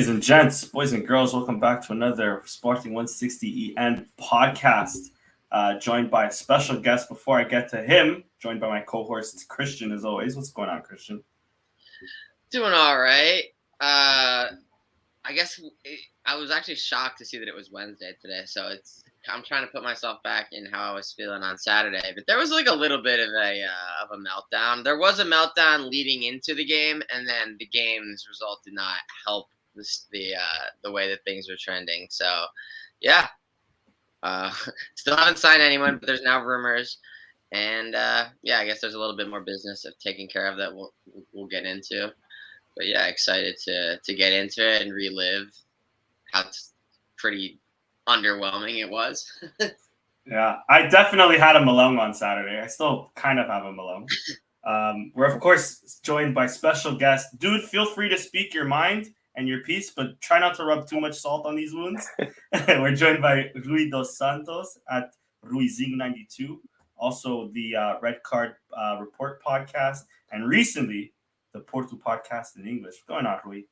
Ladies and gents, boys and girls, welcome back to another Sporting160EN podcast. Joined by a special guest. Before I get to him, joined by my co-host Christian, as always. What's going on, Christian? Doing all right. I guess I was actually shocked to see that it was Wednesday today. So I'm trying to put myself back in how I was feeling on Saturday. But there was like a little bit of a meltdown. There was a meltdown leading into the game, and then the game's result did not help the way that things were trending. So, yeah. Still haven't signed anyone, but there's now rumors. And I guess there's a little bit more business of taking care of that we'll get into. But yeah, excited to get into it and relive how pretty underwhelming it was. Yeah, I definitely had a Malone on Saturday. I still kind of have a Malone. We're, of course, joined by special guest. Dude, feel free to speak your mind and your piece, but try not to rub too much salt on these wounds. We're joined by Rui dos Santos at Ruizing92, also the Red Card Report podcast, and recently the Porto podcast in English. What's going on, Rui?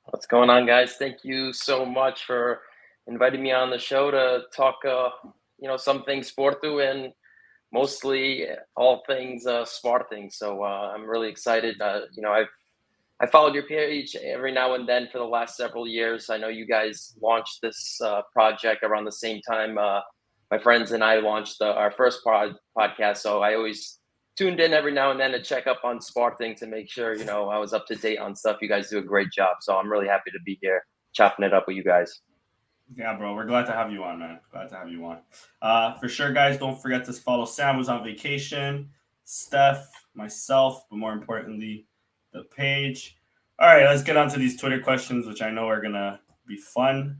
What's going on, guys? Thank you so much for inviting me on the show to talk, some things Porto and mostly all things Sporting. So I'm really excited. I followed your page every now and then for the last several years. I know you guys launched this project around the same time my friends and I launched our first podcast. So I always tuned in every now and then to check up on Sporting to make sure, I was up to date on stuff. You guys do a great job. So I'm really happy to be here chopping it up with you guys. Yeah, bro. We're glad to have you on, man. Glad to have you on. For sure, guys, don't forget to follow Sam, who's on vacation, Steph, myself, but more importantly, the page. All right, let's get on to these Twitter questions, which I know are going to be fun.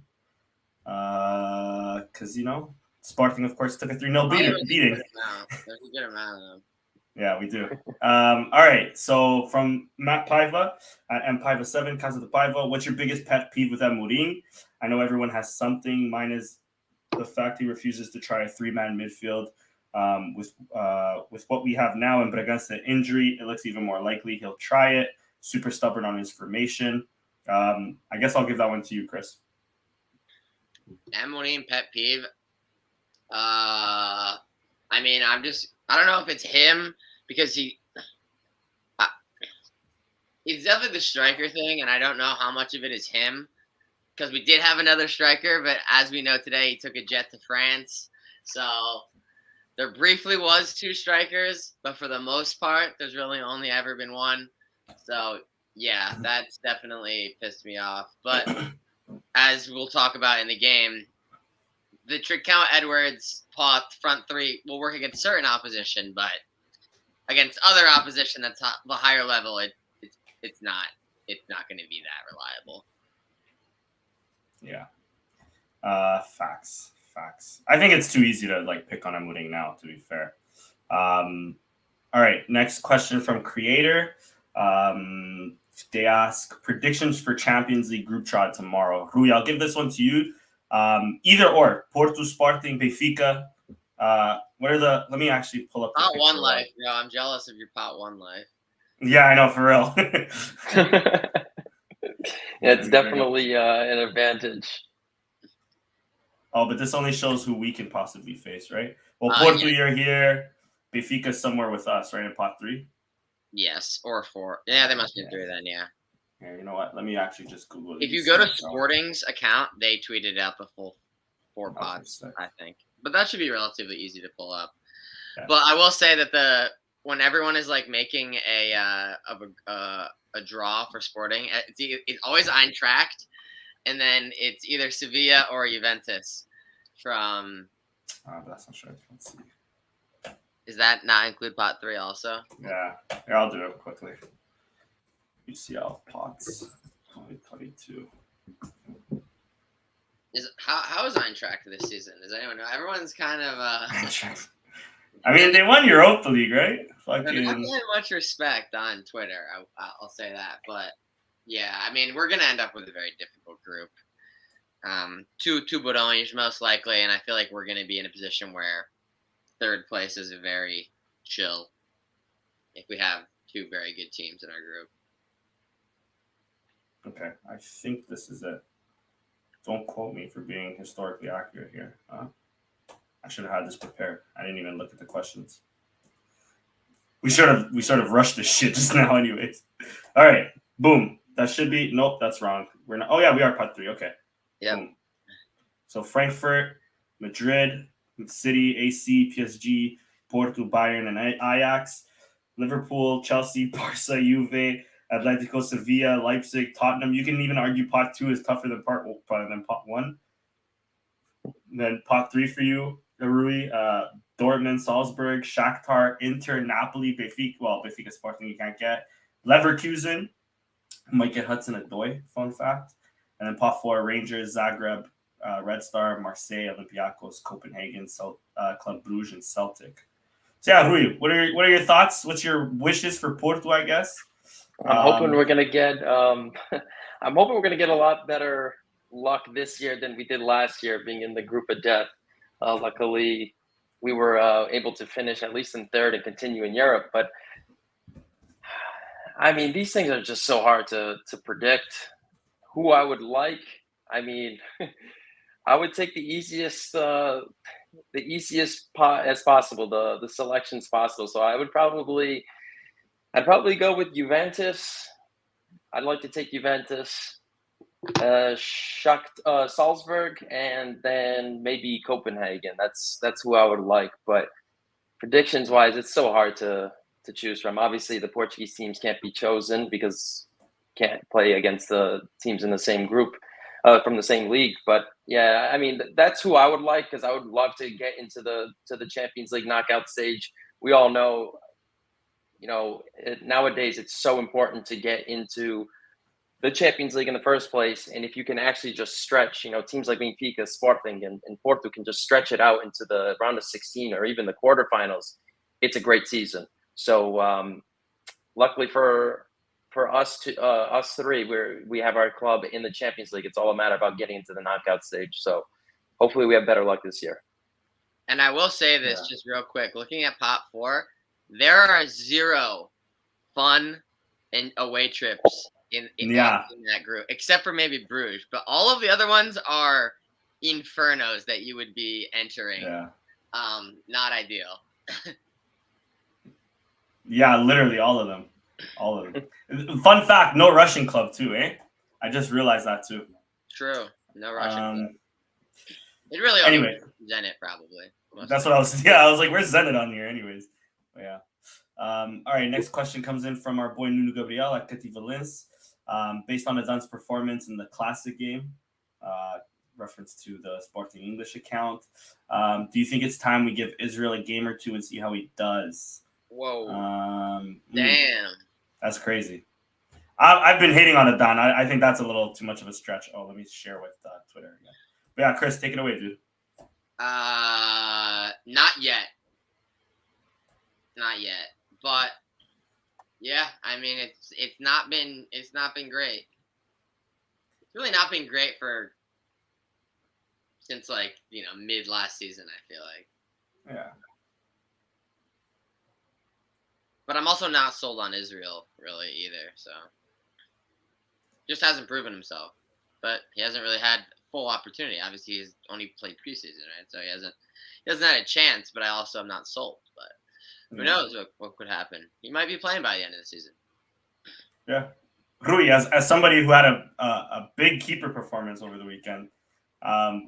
Because, Sporting, of course, took a 3-0 beating. There's a good amount of them. Yeah, we do. All right, so from Matt Paiva at M Paiva7, Casa de Paiva, what's your biggest pet peeve with Amorim? I know everyone has something. Mine is the fact he refuses to try a three-man midfield. With what we have now, and but against the injury, it looks even more likely he'll try it. Super stubborn on his formation. I guess I'll give that one to you, Chris. Amorim pet peeve. I don't know if it's him because he's definitely the striker thing, and I don't know how much of it is him because we did have another striker, but as we know today, he took a jet to France. So there briefly was two strikers, but for the most part, there's really only ever been one. So yeah, that's definitely pissed me off. But as we'll talk about in the game, the Dragao, Edwards, Pot front three will work against certain opposition, but against other opposition that's the higher level, it's not going to be that reliable. Yeah. Facts. I think it's too easy to pick on Amorim now, to be fair. All right, next question from Creator. They ask predictions for Champions League group trial tomorrow. Rui, I'll give this one to you. Either or, Porto, Sporting, Benfica. Let me actually pull up. Pot one life, bro. I'm jealous of your pot one life. Yeah, I know, for real. Yeah, it's definitely an advantage. Oh, but this only shows who we can possibly face, right? Well, Porto, you're here. Benfica's somewhere with us, right, in pot 3? Yes, or 4. Yeah, they must be 3 then, yeah. Yeah, you know what? Let me actually just Google it. If you go to Sporting's account, they tweeted out the full 4 pots, I think. But that should be relatively easy to pull up. Yeah. But I will say that when everyone is making a draw for Sporting, it's always Eintracht, and then it's either Sevilla or Juventus from. But that's not sure. Let's see. Does that not include pot 3 also? Yeah. Here, I'll do it quickly. UCL pots 2022. How is Eintracht this season? Does anyone know? Everyone's kind of. I mean, they won Europa League, right? Not getting much respect on Twitter. I'll say that, but yeah, I mean, we're gonna end up with a very difficult group. Two Bourgogne most likely, and I feel like we're gonna be in a position where third place is a very chill if we have 2 very good teams in our group. Okay, I think this is it. Don't quote me for being historically accurate here. I should have had this prepared. I didn't even look at the questions. We sort of rushed this shit just now, anyways. All right, boom. That should be nope. That's wrong. We're not. Oh yeah, we are part 3. Okay. Yeah. Boom. So Frankfurt, Madrid, City, AC, PSG, Porto, Bayern, and Ajax, Liverpool, Chelsea, Barca, Juve, Atletico, Sevilla, Leipzig, Tottenham. You can even argue pot 2 is tougher than pot 1. And then pot 3 for you, Rui, Dortmund, Salzburg, Shakhtar, Inter, Napoli, Benfica. Well, Benfica Sporting you can't get. Leverkusen might get Hudson Odoi. Fun fact. And then pot 4, Rangers, Zagreb, Red Star, Marseille, Olympiacos, Copenhagen, Club Brugge, and Celtic. So yeah, Rui, what are your thoughts? What's your wishes for Porto? I guess I'm hoping we're gonna get. I'm hoping we're gonna get a lot better luck this year than we did last year, being in the group of death. Luckily, we were able to finish at least in third and continue in Europe. But I mean, these things are just so hard to predict. Who I would like, I mean, I would take the easiest pot as possible, the selections possible. So I'd probably go with Juventus. I'd like to take Juventus, Salzburg, and then maybe Copenhagen. That's who I would like. But predictions wise, it's so hard to choose from. Obviously, the Portuguese teams can't be chosen because can't play against the teams in the same group from the same league. But yeah, I mean that's who I would like because I would love to get into the Champions League knockout stage. We all know, nowadays it's so important to get into the Champions League in the first place. And if you can actually just stretch, teams like Benfica, Sporting, and Porto can just stretch it out into the round of 16 or even the quarterfinals, it's a great season. So luckily for us three, we have our club in the Champions League. It's all a matter about getting into the knockout stage. So hopefully we have better luck this year. And I will say this just real quick. Looking at pot 4, there are 0 fun and away trips in that group, except for maybe Bruges. But all of the other ones are infernos that you would be entering. Yeah. Not ideal. Yeah, literally all of them. All of them. Fun fact, no Russian club too, eh? I just realized that too. True. No Russian club. It really only Zenit probably. That's what I was like, where's Zenit on here anyways? But yeah. All right, next question comes in from our boy Nuno Gabriel at Cati Valence. Based on Adan's performance in the classic game, reference to the Sporting English account, do you think it's time we give Israel a game or two and see how he does? Whoa. Damn. That's crazy. I've been hating on Adan. I think that's a little too much of a stretch. Oh, let me share with Twitter again. But yeah, Chris, take it away, dude. Not yet. But yeah, I mean it's not been great. It's really not been great since mid last season, I feel like. Yeah. But I'm also not sold on Israel really either, so just hasn't proven himself. But he hasn't really had full opportunity. Obviously, he's only played preseason, right? So he hasn't had a chance. But I also am not sold. But who knows what could happen? He might be playing by the end of the season. Yeah, Rui, as somebody who had a big keeper performance over the weekend,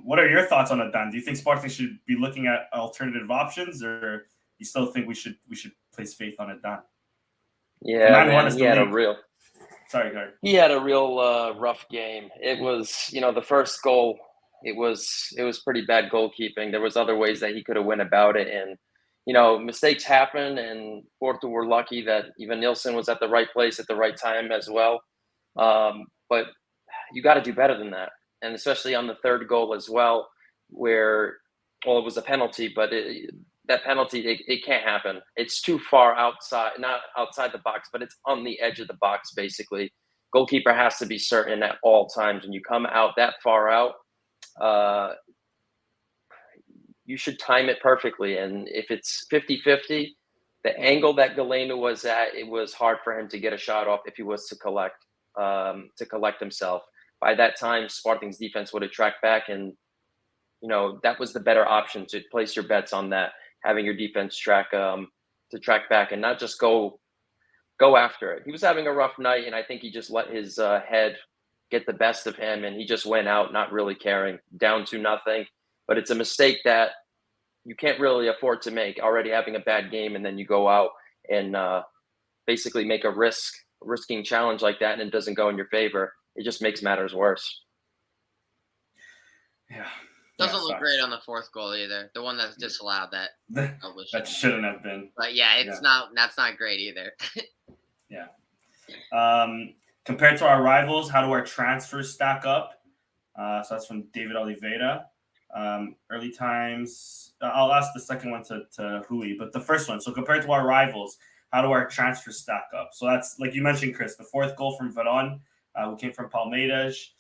what are your thoughts on Adan? Do you think Sporting should be looking at alternative options, or you still think we should place faith on Adan? Yeah, man, he had a real. Sorry, Gary. He had a real rough game. It was, the first goal. It was pretty bad goalkeeping. There was other ways that he could have went about it, and mistakes happen. And Porto were lucky that even Nilsson was at the right place at the right time as well. But you got to do better than that, and especially on the third goal as well, where it was a penalty, but that penalty, it can't happen. It's too far outside, not outside the box, but it's on the edge of the box, basically. Goalkeeper has to be certain at all times. When you come out that far out, you should time it perfectly. And if it's 50-50, the angle that Galeno was at, it was hard for him to get a shot off if he was to collect. to collect himself. By that time, Sporting's defense would have tracked back, and that was the better option, to place your bets on that, having your defense track back and not just go after it. He was having a rough night, and I think he just let his head get the best of him, and he just went out not really caring, down to nothing. But it's a mistake that you can't really afford to make, already having a bad game, and then you go out and basically make a risking challenge like that, and it doesn't go in your favor. It just makes matters worse. Yeah. Doesn't look great on the fourth goal either. The one that's disallowed, that shouldn't have been. But yeah, that's not great either. Yeah. Compared to our rivals, how do our transfers stack up? So that's from David Oliveira. Early times. I'll ask the second one to Hui, but the first one. So compared to our rivals, how do our transfers stack up? So that's, like you mentioned, Chris, the fourth goal from Veron, who came from Palmeiras.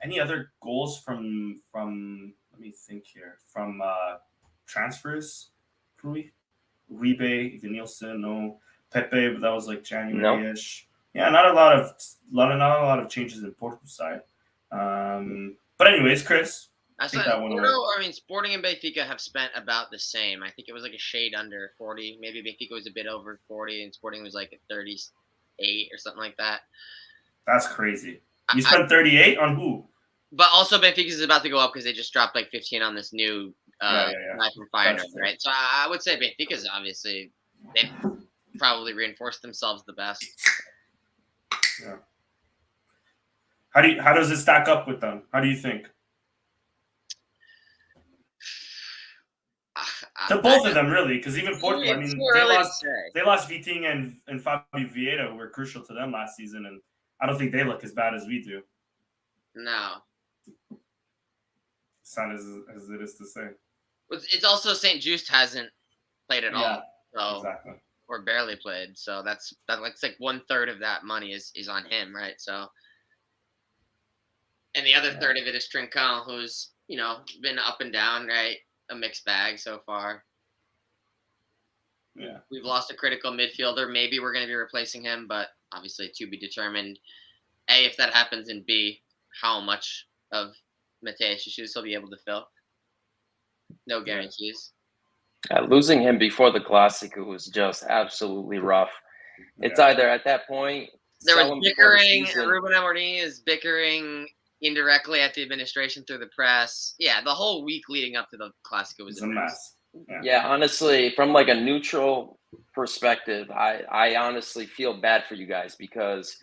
Any other goals from let me think here, from transfers? Hui, Uribe, Evanilson, no. Pepe, but that was like January-ish. No. Yeah, not a lot of changes in Portugal's side. But anyways, Chris, Sporting and Benfica have spent about the same. I think it was like a shade under 40. Maybe Benfica was a bit over 40, and Sporting was like at 38 or something like that. That's crazy. You spent 38 on who? But also Benfica is about to go up because they just dropped like 15 on this new guy from Feyenoord, right? So I would say Benfica's obviously they've probably reinforced themselves the best. Yeah. How does it stack up with them? How do you think? To both of them, really, because even Portugal, I mean, they lost Vitinha and Fabio Vieira, who were crucial to them last season, and I don't think they look as bad as we do. No. Sad as it is to say. It's also St. Just hasn't played at all. So, exactly. Or barely played. So that's like 1/3 of that money is on him, right? So, and the other third of it is Trincão, who's been up and down, right? A mixed bag so far. Yeah, we've lost a critical midfielder. Maybe we're going to be replacing him, but obviously to be determined. A, if that happens, and B, how much of Mateus shoes he'll be able to fill. No guarantees. Losing him before the Clásico was just absolutely rough. It's either at that point there was bickering. Ruben Amorim is bickering indirectly at the administration through the press. Yeah, the whole week leading up to the Clásico was a mess. Yeah, honestly, from like a neutral perspective, I honestly feel bad for you guys because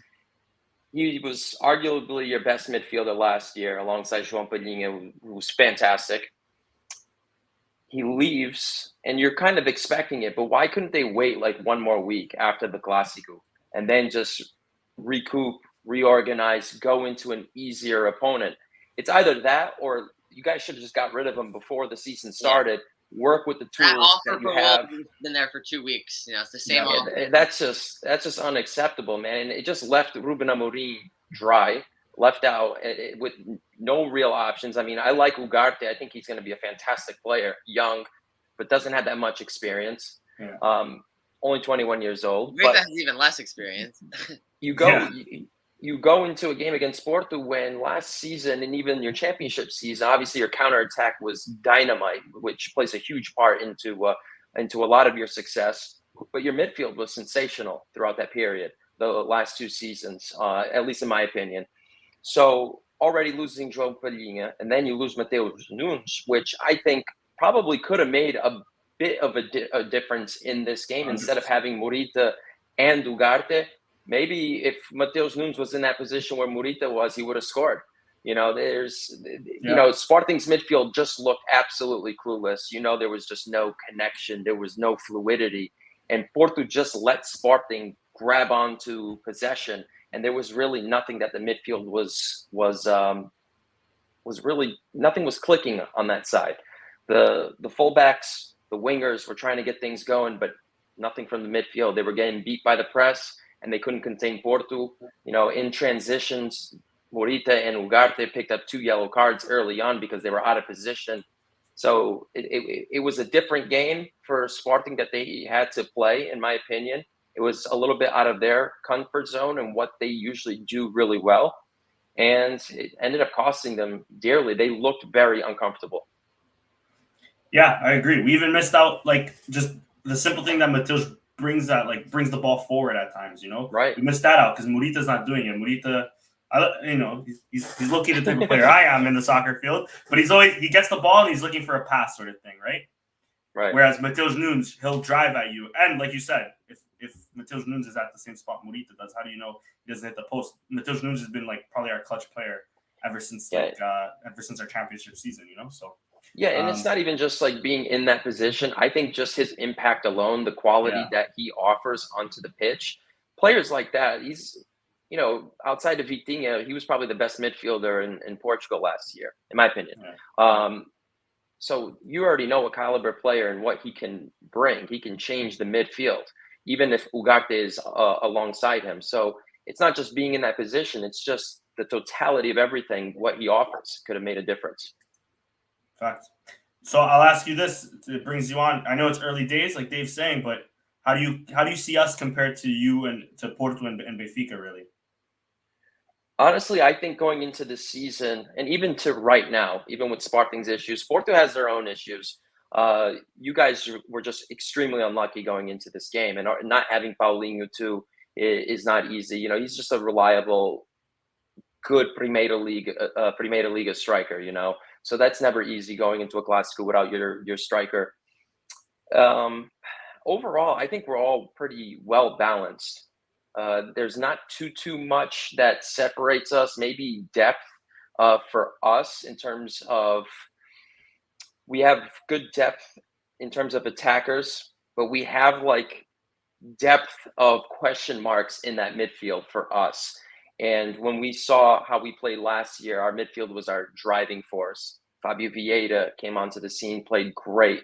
he was arguably your best midfielder last year alongside João Palhinha, who was fantastic. He leaves, and you're kind of expecting it, but why couldn't they wait like one more week after the Clásico and then just recoup, reorganize, go into an easier opponent? It's either that or you guys should have just got rid of him before the season started. Work with the tools that you have. Been there for 2 weeks. It's the same offer. That's just unacceptable, man. And it just left Ruben Amorim dry, left out with no real options. I mean, I like Ugarte. I think he's going to be a fantastic player, young, but doesn't have that much experience. Yeah. Only 21 years old. But has even less experience. You go into a game against Porto when last season and even your championship season, obviously your counterattack was dynamite, which plays a huge part into a lot of your success. But your midfield was sensational throughout that period, the last 2 seasons, at least in my opinion. So already losing João Palhinha, and then you lose Mateus Nunes, which I think probably could have made a bit of a difference in this game 100%. Instead of having Morita and Ugarte. Maybe if Mateus Nunes was in that position where Morita was, he would have scored. Sporting's midfield just looked absolutely clueless. There was just no connection. There was no fluidity. And Porto just let Sporting grab onto possession. And there was really nothing that the midfield was really nothing was clicking on that side. The fullbacks, the wingers were trying to get things going, but nothing from the midfield. They were getting beat by the press. And they couldn't contain Porto. In transitions, Morita and Ugarte picked up 2 yellow cards early on because they were out of position. So it was a different game for Sporting that they had to play, in my opinion. It was a little bit out of their comfort zone and what they usually do really well. And it ended up costing them dearly. They looked very uncomfortable. Yeah, I agree. We even missed out, like, just the simple thing that Mateus brings brings the ball forward at times, you know? Right. We missed that out because Morita's not doing it. Morita, he's looking the type of player I am in the soccer field, but he gets the ball and he's looking for a pass sort of thing, right? Right. Whereas Mateus Nunes, he'll drive at you. And like you said, if Mateus Nunes is at the same spot Morita does, how do you know he doesn't hit the post? Mateus Nunes has been like probably our clutch player ever since our championship season, you know? So yeah, and it's not even just like being in that position. I think just his impact alone, the quality that he offers onto the pitch, players like that, he's, outside of Vitinha, he was probably the best midfielder in Portugal last year, in my opinion. Yeah. So you already know what caliber player and what he can bring. He can change the midfield, even if Ugarte is alongside him. So it's not just being in that position. It's just the totality of everything, what he offers could have made a difference. Fact. So I'll ask you this. It brings you on. I know it's early days, like Dave's saying, but how do you see us compared to you and to Porto and Benfica, really? Honestly, I think going into the season, and even to right now, even with Sporting's issues, Porto has their own issues. You guys were just extremely unlucky going into this game, and not having Paulinho too is not easy. He's just a reliable, good Primeira Liga striker. So that's never easy going into a Clásico without your striker. Overall, I think we're all pretty well balanced. There's not too much that separates us. Maybe depth for us in terms of we have good depth in terms of attackers, but we have like depth of question marks in that midfield for us. And when we saw how we played last year, our midfield was our driving force. Fabio Vieira came onto the scene, played great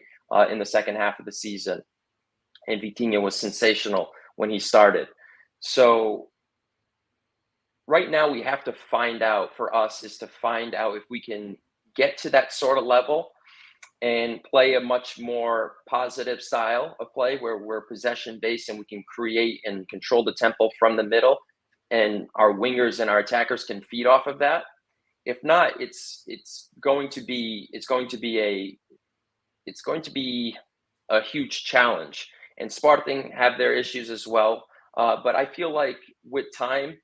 in the second half of the season. And Vitinha was sensational when he started. So right now we have to find out if we can get to that sort of level and play a much more positive style of play where we're possession based and we can create and control the tempo from the middle, and our wingers and our attackers can feed off of that. If not, it's going to be a huge challenge. And Sporting have their issues as well. But I feel like with time,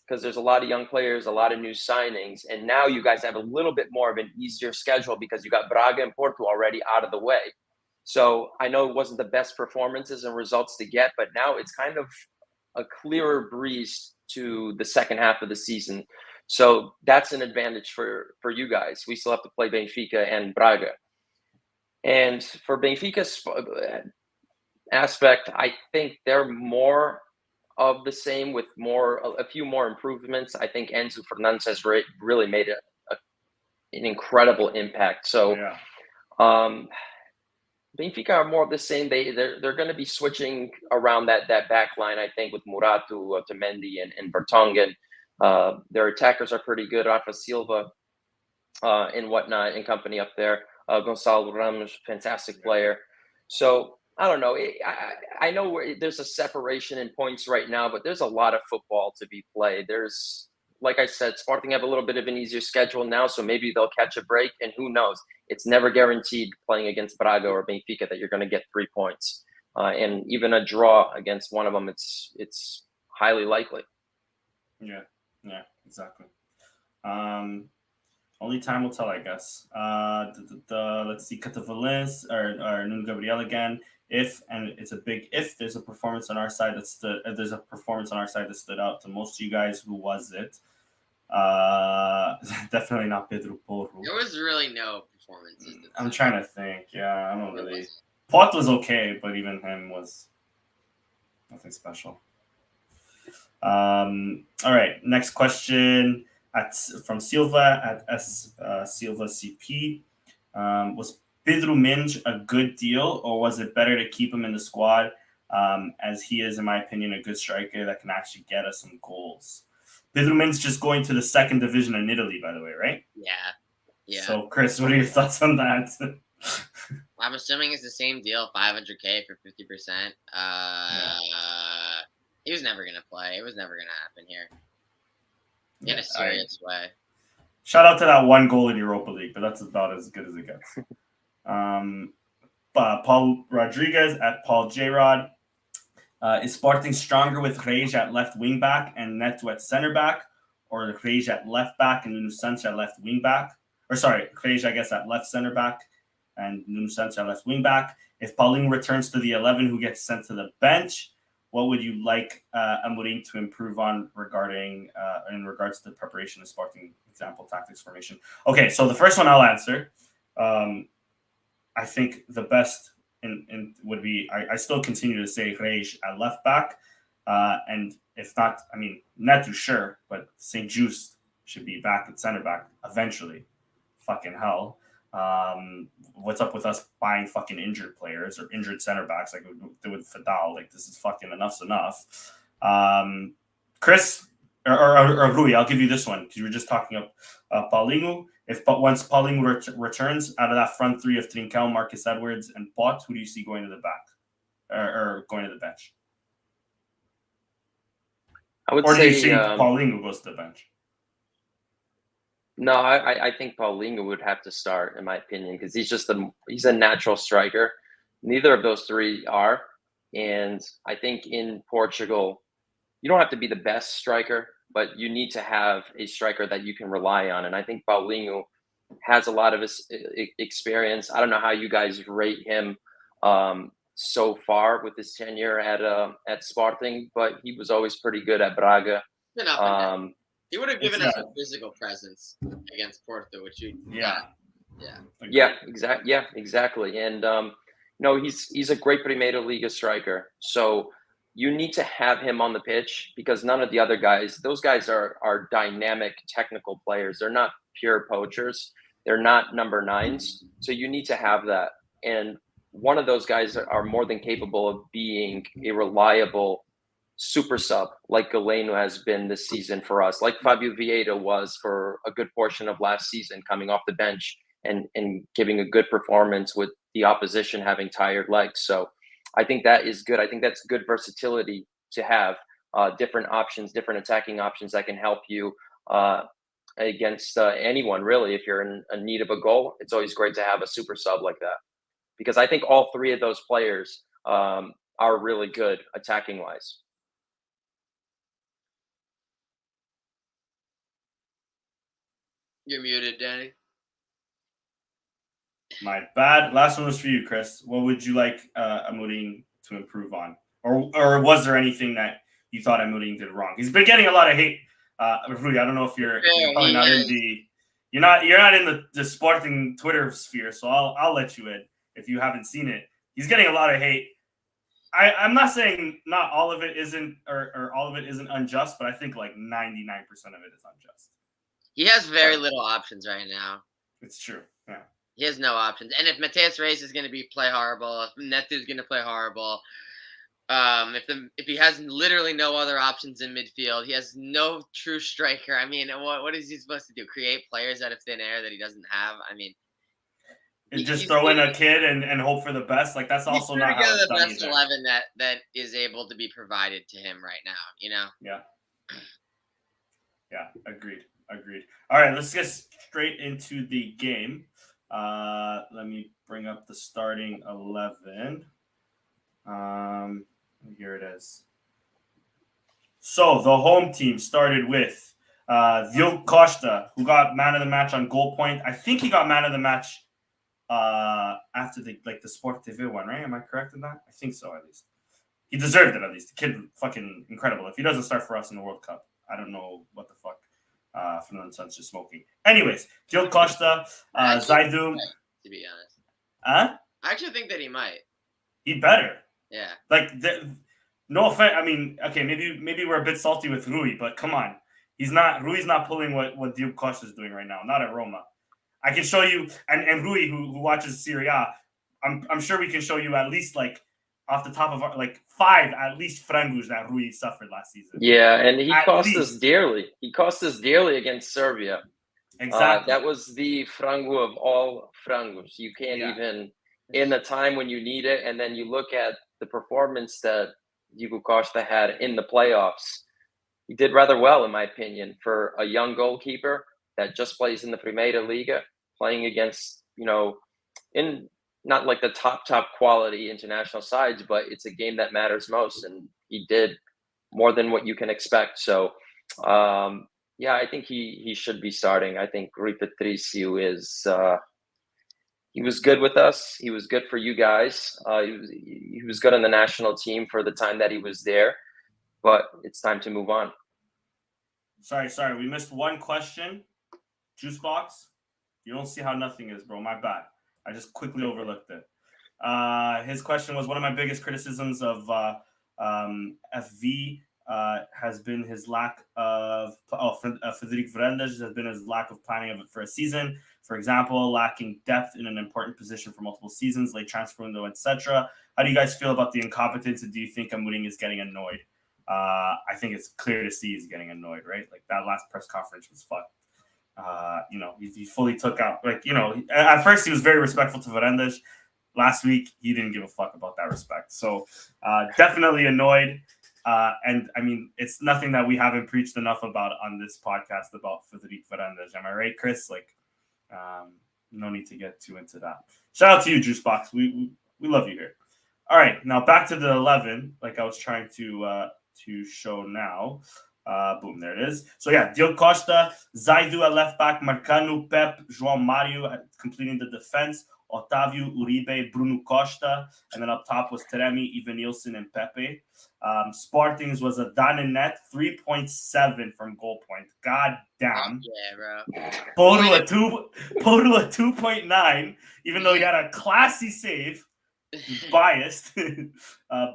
because there's a lot of young players, a lot of new signings, and now you guys have a little bit more of an easier schedule because you got Braga and Porto already out of the way. So I know it wasn't the best performances and results to get, but now it's kind of a clearer breeze to the second half of the season. So that's an advantage for you guys. We still have to play Benfica and Braga. And for Benfica's aspect, I think they're more of the same with a few more improvements. I think Enzo Fernandez has really made an incredible impact. So Benfica are more of the same. They're going to be switching around that back line, I think, with Muratu, Otamendi, and Vertonghen. Their attackers are pretty good. Rafa Silva and whatnot and company up there. Gonçalo Ramos, fantastic player. So I don't know. I know there's a separation in points right now, but there's a lot of football to be played. There's, like I said, Sporting have a little bit of an easier schedule now, so maybe they'll catch a break. And who knows? It's never guaranteed playing against Braga or Benfica that you're going to get 3 points. And even a draw against one of them, it's highly likely. Yeah, exactly. Only time will tell, I guess. Let's see, Catavalens or Nuno Gabriel again. If there's a performance on our side that stood out to most of you guys, who was it? Definitely not Pedro Porro. There was really no performances. I'm trying to think. Yeah, I don't really. Pot was okay, but even him was nothing special. All right, next question from Silva at Silva CP. Was Pedro Mendes a good deal, or was it better to keep him in the squad, as he is, in my opinion, a good striker that can actually get us some goals? Pedro Mendes just going to the second division in Italy, by the way, right? Yeah. So, Chris, what are your thoughts on that? I'm assuming it's the same deal, $500K for 50%. He was never going to play. It was never going to happen here in a serious way. Shout out to that one goal in Europa League, but that's about as good as it gets. Paul Rodriguez at Paul J. Rod. Is Sporting stronger with Reis at left wing back and Neto at center back, or Reis at left back and Nuno Santos at left wing back? Or sorry, Reis, I guess, at left center back and Nuno Santos at left wing back. If Paulinho returns to the 11 who gets sent to the bench, what would you like Amorim to improve on in regards to the preparation of Sporting example tactics formation? Okay, so the first one I'll answer. I think the best would be I still continue to say Reis at left back, and if not, I mean Neto sure, but St. Just should be back at center back eventually. Fucking hell. What's up with us buying fucking injured players or injured center backs like we do with Fidal? Like, this is fucking enough's enough. Chris or Rui, I'll give you this one because you were just talking of Paulinho. Once Paulinho returns out of that front three of Trincão, Marcus Edwards, and Pot, who do you see going to the back or going to the bench? I would or say, do you think Paulinho goes to the bench? No, I think Paulinho would have to start, in my opinion, because he's a natural striker. Neither of those three are, and I think in Portugal, you don't have to be the best striker, but you need to have a striker that you can rely on. And I think Paulinho has a lot of experience. I don't know how you guys rate him so far with his tenure at Sporting, but he was always pretty good at Braga. He would have given us a physical presence against Porto, which exactly. And he's a great Primeira Liga striker. So you need to have him on the pitch because none of the other guys, those guys are dynamic technical players. They're not pure poachers. They're not number nines. So you need to have that. And one of those guys are more than capable of being a reliable super sub like Galeno has been this season for us, like Fabio Vieira was for a good portion of last season, coming off the bench and giving a good performance with the opposition having tired legs. So I think that is good. I think that's good versatility to have different options, different attacking options that can help you against anyone, really. If you're in need of a goal, it's always great to have a super sub like that, because I think all three of those players are really good attacking wise. You're muted, Danny. My bad. Last one was for you, Chris. What would you like Amorim to improve on, or was there anything that you thought Amorim did wrong? He's been getting a lot of hate. Rui, I don't know if you're probably not in you're not in the Sporting Twitter sphere, so I'll let you in if you haven't seen it. He's getting a lot of hate. I'm not saying not all of it isn't or all of it isn't unjust, but I think like 99% of it is unjust. He has very little options right now. It's true. Yeah. He has no options. And if Mateus Reis is going to play horrible, if Neto is going to play horrible, if he has literally no other options in midfield, he has no true striker. I mean, what is he supposed to do? Create players out of thin air that he doesn't have? I mean, and just throw in a kid and hope for the best. Like, that's also not how it's done. The best 11 that is able to be provided to him right now. You know? Yeah. Yeah. Agreed. All right, let's get straight into the game. Let me bring up the starting 11. Here it is. So the home team started with Diogo Costa, who got man of the match on goal point. I think he got man of the match after the Sport TV one, right? Am I correct in that? I think so, at least. He deserved it, at least. The kid, fucking incredible. If he doesn't start for us in the World Cup, I don't know what the fuck. Fernando Santos just smoking. Anyways, Diogo Costa, Zaidu. To be honest. Huh? I actually think that he might. He better. Yeah. Like, no offense. I mean, okay, maybe we're a bit salty with Rui, but come on. Rui's not pulling what Diogo Costa is doing right now. Not at Roma. I can show you, and Rui, who watches Serie A, I'm sure we can show you at least, like, off the top of our, like, 5 at least frangos that Rui suffered last season. Yeah, and he cost us dearly. He cost us dearly against Serbia. Exactly. That was the frango of all frangos. You can't even, in the time when you need it, and then you look at the performance that Diogo Costa had in the playoffs. He did rather well, in my opinion, for a young goalkeeper that just plays in the Primeira Liga, playing against, in not like the top quality international sides, but it's a game that matters most. And he did more than what you can expect. So, I think he should be starting. I think Rui Patricio is he was good with us. He was good for you guys. He was good on the national team for the time that he was there. But it's time to move on. Sorry. We missed one question. Juice box. You don't see how nothing is, bro. My bad. I just quickly overlooked it. His question was, one of my biggest criticisms of FV has been his lack of Frederic Varandas has been his lack of planning of it for a season. For example, lacking depth in an important position for multiple seasons, late transfer window, etc. How do you guys feel about the incompetence, and do you think Amorim is getting annoyed? I think it's clear to see he's getting annoyed, right? Like, that last press conference was fucked. He fully took out, at first he was very respectful to Varandas. Last week, he didn't give a fuck about that respect. So definitely annoyed. And I mean, it's nothing that we haven't preached enough about on this podcast about Frederic Varandas. Am I right, Chris? No need to get too into that. Shout out to you, Juicebox. We love you here. All right, now back to the 11, like I was trying to show now. Boom, there it is. So yeah, Diogo Costa, Zaidu at left back, Marcano, Pep, João Mario completing the defense, Otávio, Uribe, Bruno Costa, and then up top was Teremi, Evanilson, and Pepe. Sporting's was a Dan in net, 3.7 from goal point. God damn. Yeah, bro. Porto a 2.9, even though he had a classy save. Biased.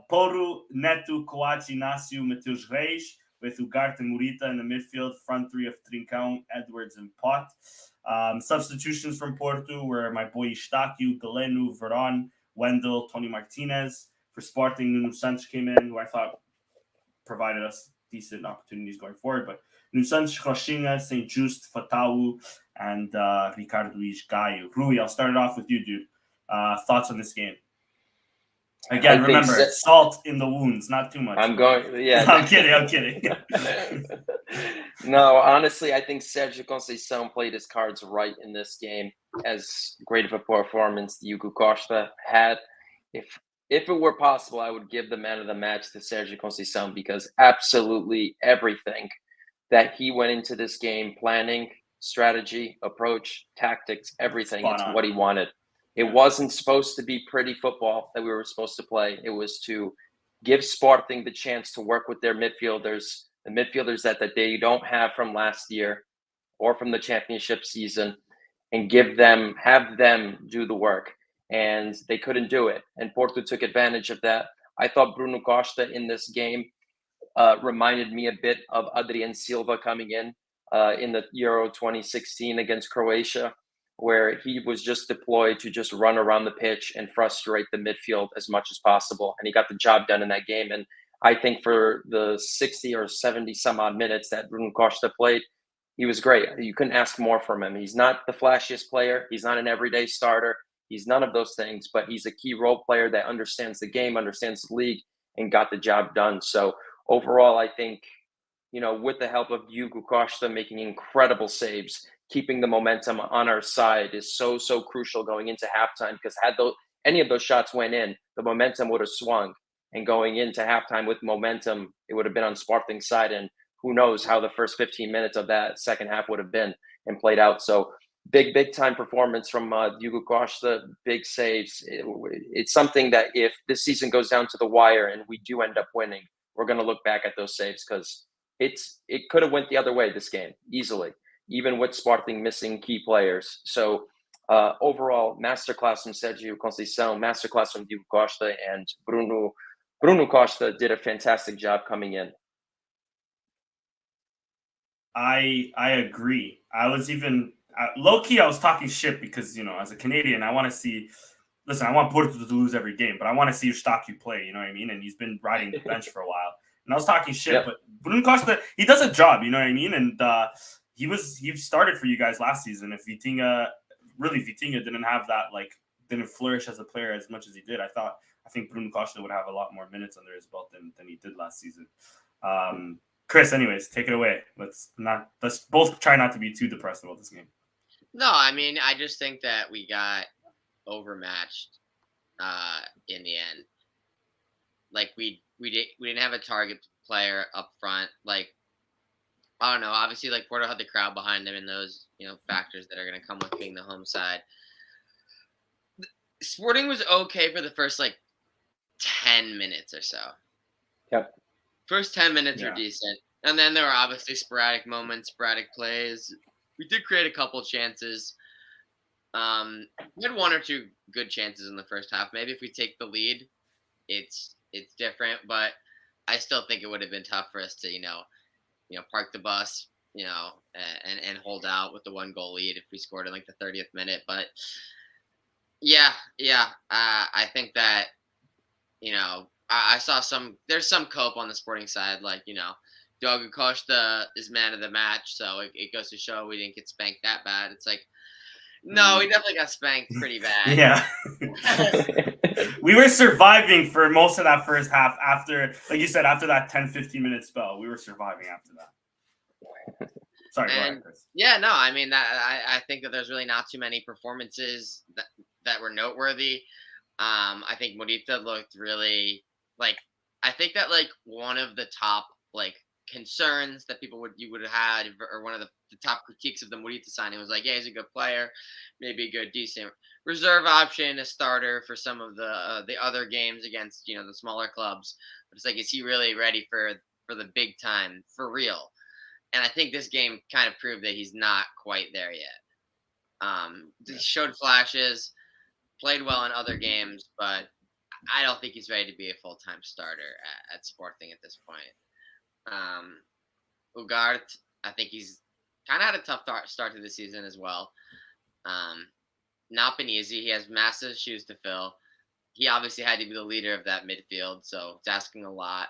Porto, Neto, Coates, Inácio, Mateus Reis, with Ugarte and Murita in the midfield, front three of Trincão, Edwards, and Pot. Substitutions from Porto were my boy Eustáquio, Galeno, Veron, Wendell, Tony Martinez. For Sporting, Nuno Santos came in, who I thought provided us decent opportunities going forward. But Nuno Santos, Rochinha, St. Just, Fatau, and Ricardo Luis Gaio. Rui, I'll start it off with you, dude. Thoughts on this game? Again, remember, salt in the wounds, not too much. I'm kidding. No, honestly, I think Sérgio Conceição played his cards right in this game. As great of a performance Diogo Costa had. If it were possible, I would give the man of the match to Sérgio Conceição, because absolutely everything that he went into this game planning, strategy, approach, tactics, everything, it's what he wanted. It wasn't supposed to be pretty football that we were supposed to play. It was to give Sporting the chance to work with their midfielders, the midfielders that they don't have from last year or from the championship season, and have them do the work. And they couldn't do it. And Porto took advantage of that. I thought Bruno Costa in this game reminded me a bit of Adrien Silva coming in the Euro 2016 against Croatia, where he was just deployed to just run around the pitch and frustrate the midfield as much as possible. And he got the job done in that game. And I think for the 60 or 70 some odd minutes that Bruno Costa played, he was great. You couldn't ask more from him. He's not the flashiest player. He's not an everyday starter. He's none of those things, but he's a key role player that understands the game, understands the league, and got the job done. So overall, I think, with the help of Diogo Costa making incredible saves, keeping the momentum on our side is so crucial going into halftime, because had any of those shots went in, the momentum would have swung. And going into halftime with momentum, it would have been on Sporting's side. And who knows how the first 15 minutes of that second half would have been and played out. So big time performance from Diogo Costa, big saves. It's something that if this season goes down to the wire and we do end up winning, we're going to look back at those saves, because it could have went the other way this game easily, even with Sporting missing key players. So overall, masterclass from Sérgio Conceição, masterclass from Diogo Costa, and Bruno Costa did a fantastic job coming in. I agree. I was even low-key, I was talking shit because, as a Canadian, I want to see – listen, I want Porto to lose every game, but I want to see Eustáquio play, you know what I mean? And he's been riding the bench for a while. And I was talking shit, but Bruno Costa, he does a job, you know what I mean? And he started for you guys last season. If Vitinha didn't have that, didn't flourish as a player as much as he did, I thought think Bruno Costa would have a lot more minutes under his belt than he did last season. Chris, anyways, take it away. Let's both try not to be too depressed about this game. No, I mean, I just think that we got overmatched in the end. Like we didn't have a target player up front. Like, I don't know. Obviously, like Porto had the crowd behind them and those, factors that are going to come with being the home side. Sporting was okay for the first 10 minutes or so. Yep. First 10 minutes were decent. And then there were obviously sporadic moments, sporadic plays. We did create a couple chances. We had one or two good chances in the first half. Maybe if we take the lead, it's different. But I still think it would have been tough for us to, park the bus, and hold out with the 1-goal lead if we scored in the 30th minute. But yeah. I think that, I saw there's some cope on the Sporting side, Diogo Costa is man of the match, so it goes to show we didn't get spanked that bad. It's no, we definitely got spanked pretty bad. Yeah. We were surviving for most of that first half after, like you said, after that 10, 15-minute spell. We were surviving after that. Sorry, go ahead, Chris. Yeah, no, I mean, I think that there's really not too many performances that were noteworthy. I think Morita looked really, I think that, one of the top, concerns that you would have had, or one of the top critiques of the Morita signing was yeah, he's a good player, maybe a good, decent reserve option, a starter for some of the other games against the smaller clubs. But it's is he really ready for the big time for real? And I think this game kind of proved that he's not quite there yet. He showed flashes, played well in other games, but I don't think he's ready to be a full-time starter at Sporting at this point. Ugarte, I think he's kind of had a tough start to the season as well. Not been easy. He has massive shoes to fill. He obviously had to be the leader of that midfield, so it's asking a lot.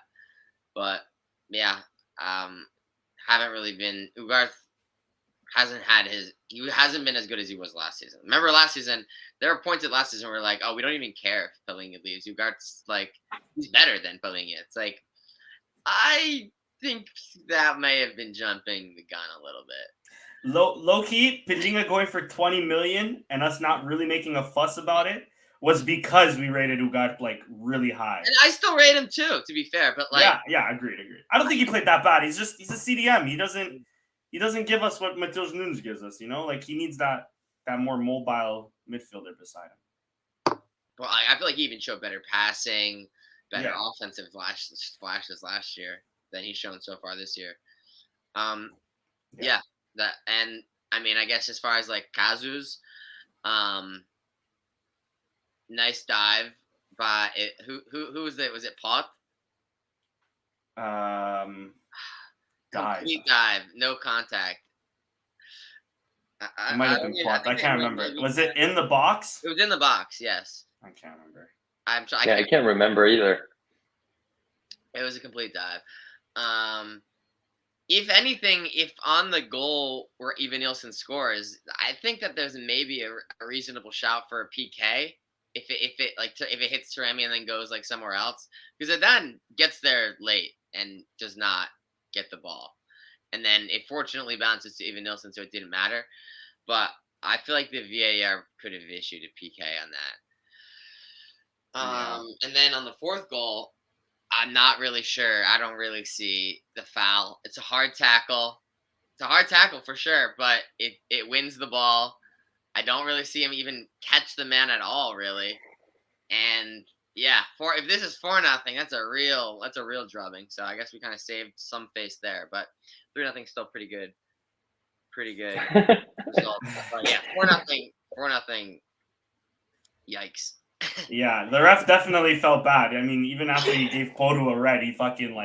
But yeah, haven't really been. Ugarte he hasn't been as good as he was last season. Remember last season, there were points at last season where oh, we don't even care if Pellegrini leaves. Ugarte's he's better than Pellegrini. It's I think that may have been jumping the gun a little bit. Low key, Pellegrini going for 20 million and us not really making a fuss about it was because we rated Ugarte really high. And I still rate him too, to be fair. But yeah, agreed. I don't think he played that bad. He's a CDM. He doesn't give us what Matheus Nunes gives us. He needs that more mobile midfielder beside him. Well, I feel he even showed better passing, better offensive flashes last year than he's shown so far this year. That, and I mean, I guess as far as Kazu's, nice dive by it. Who was it? Was it Pot? Complete dive, no contact. It might have been Pot. I can't remember. Was it in the box? It was in the box. Yes. I can't remember. I can't remember either. It was a complete dive. If anything, if on the goal where Ivan Nilsson scores, I think that there's maybe a reasonable shout for a PK if it hits Taremi and then goes somewhere else, because it then gets there late and does not get the ball, and then it fortunately bounces to Ivan Nilsson, so it didn't matter. But I feel the VAR could have issued a PK on that. And then on the fourth goal, I'm not really sure. I don't really see the foul. It's a hard tackle. It's a hard tackle for sure, but it wins the ball. I don't really see him even catch the man at all, really. And yeah, if this is 4-0, that's a real drubbing. So I guess we kind of saved some face there, but 3-0 still pretty good. Pretty good result. But yeah, 4-0. Yikes. Yeah, the ref definitely felt bad. I mean, even after he gave Porto a red, he fucking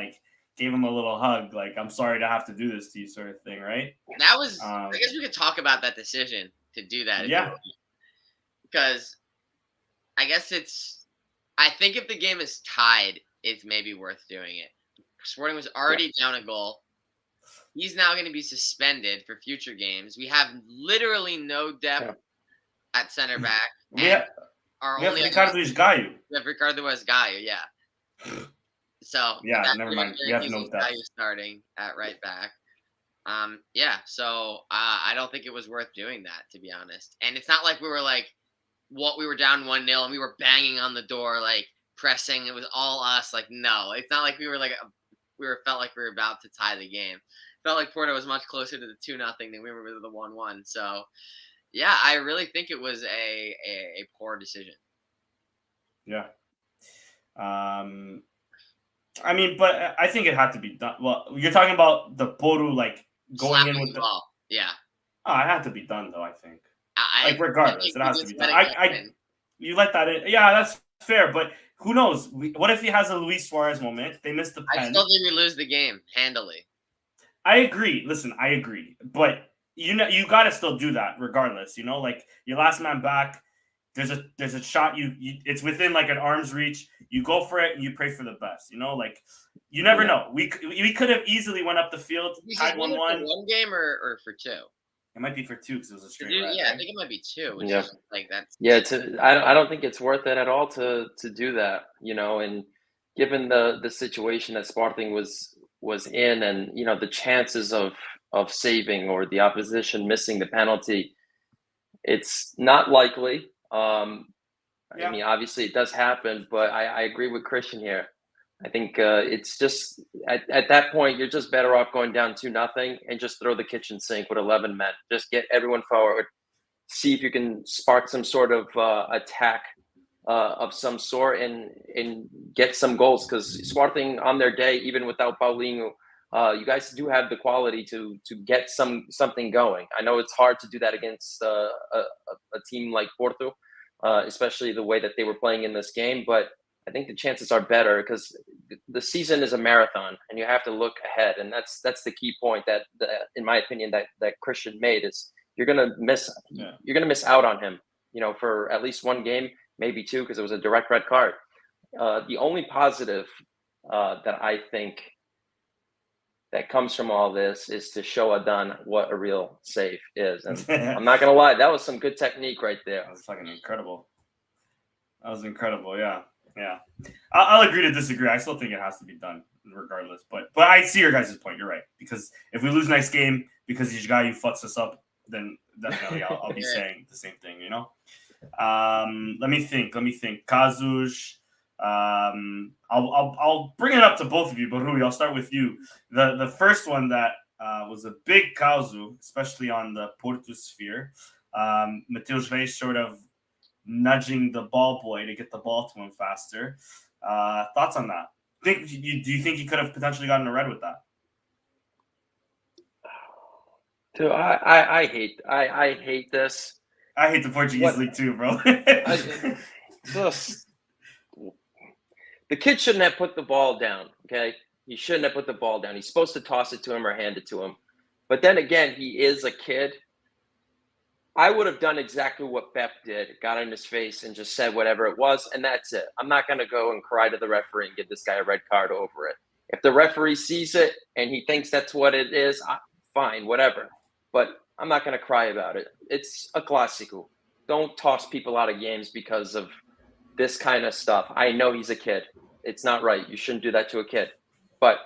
gave him a little hug, I'm sorry to have to do this to you, sort of thing, right? That was. I guess we could talk about that decision to do that. Yeah. Because I guess I think if the game is tied, it's maybe worth doing it. Sporting was already down a goal. He's now going to be suspended for future games. We have literally no depth at center back. We have Ricardo Gaio. Ricardo was Gaio, yeah. So Yeah, that's never pretty mind. much We have he's no just depth. Gaio starting at right back. Yeah. So I don't think it was worth doing that, to be honest. And it's not like we were like we were down 1-0 and we were banging on the door like pressing. It was all us. Like no, it's not like we were like felt like we were about to tie the game. Felt like Porto was much closer to the 2-0 than we were with the 1-1. So yeah, I really think it was a poor decision. Yeah. I mean, but I think it had to be done. Well, you're talking about the Poru like going Slapping in with the the. ball. Yeah. Oh, it had to be done though. I think. I Like regardless, think it we has to just be let done. it go I in. you let that in. Yeah, that's fair. But who knows? What if he has a Luis Suarez moment? They missed the I pen. still think we lose the game handily. I agree. Listen, I agree. But you got to still do that regardless. Like your last man back. There's a shot it's within like an arm's reach. You go for it and you pray for the best. Like you never know. We could have easily went up the field, Did we tied just win it 1-1. for one game or for two? It might be for 2 because it was a straight Yeah, red. I Right? think it might be 2. Which Yeah. is like that's Yeah, I don't think it's worth it at all to do that, and given the situation that Sporting was in, and the chances of saving or the opposition missing the penalty, it's not likely. I mean, obviously it does happen, but I agree with Christian here. I think it's just at that point you're just better off going down 2-0 and just throw the kitchen sink with 11 men. Just get everyone forward. See if you can spark some sort of attack of some sort and get some goals, because Sporting on their day, even without Paulinho, you guys do have the quality to get something going. I know it's hard to do that against a team like Porto, especially the way that they were playing in this game, but I think the chances are better because the season is a marathon and you have to look ahead, and that's the key point that in my opinion that Christian made is you're gonna miss out on him, for at least one game, maybe 2, because it was a direct red card. The only positive that I think that comes from all this is to show Adan what a real save is, and I'm not gonna lie, that was some good technique right there. That was fucking incredible. That was incredible. Yeah. I'll agree to disagree. I still think it has to be done regardless. But I see your guys' point. You're right, because if we lose next game because each guy fucks us up, then definitely I'll be saying the same thing. Let me think. Kazush. I'll bring it up to both of you, but Rui, I'll start with you. The first one that was a big Kazu, especially on the Porto sphere. Mateus Reis sort of nudging the ball boy to get the ball to him faster. Thoughts on that? Do you think he could have potentially gotten a red with that? Dude, I hate this. I hate the Portuguese league too, bro. The kid shouldn't have put the ball down, okay? He shouldn't have put the ball down. He's supposed to toss it to him or hand it to him. But then again, he is a kid. I would have done exactly what Pep did, got in his face and just said whatever it was, and that's it. I'm not going to go and cry to the referee and give this guy a red card over it. If the referee sees it and he thinks that's what it is, fine, whatever. But I'm not going to cry about it. It's a clásico. Don't toss people out of games because of this kind of stuff. I know he's a kid. It's not right. You shouldn't do that to a kid. But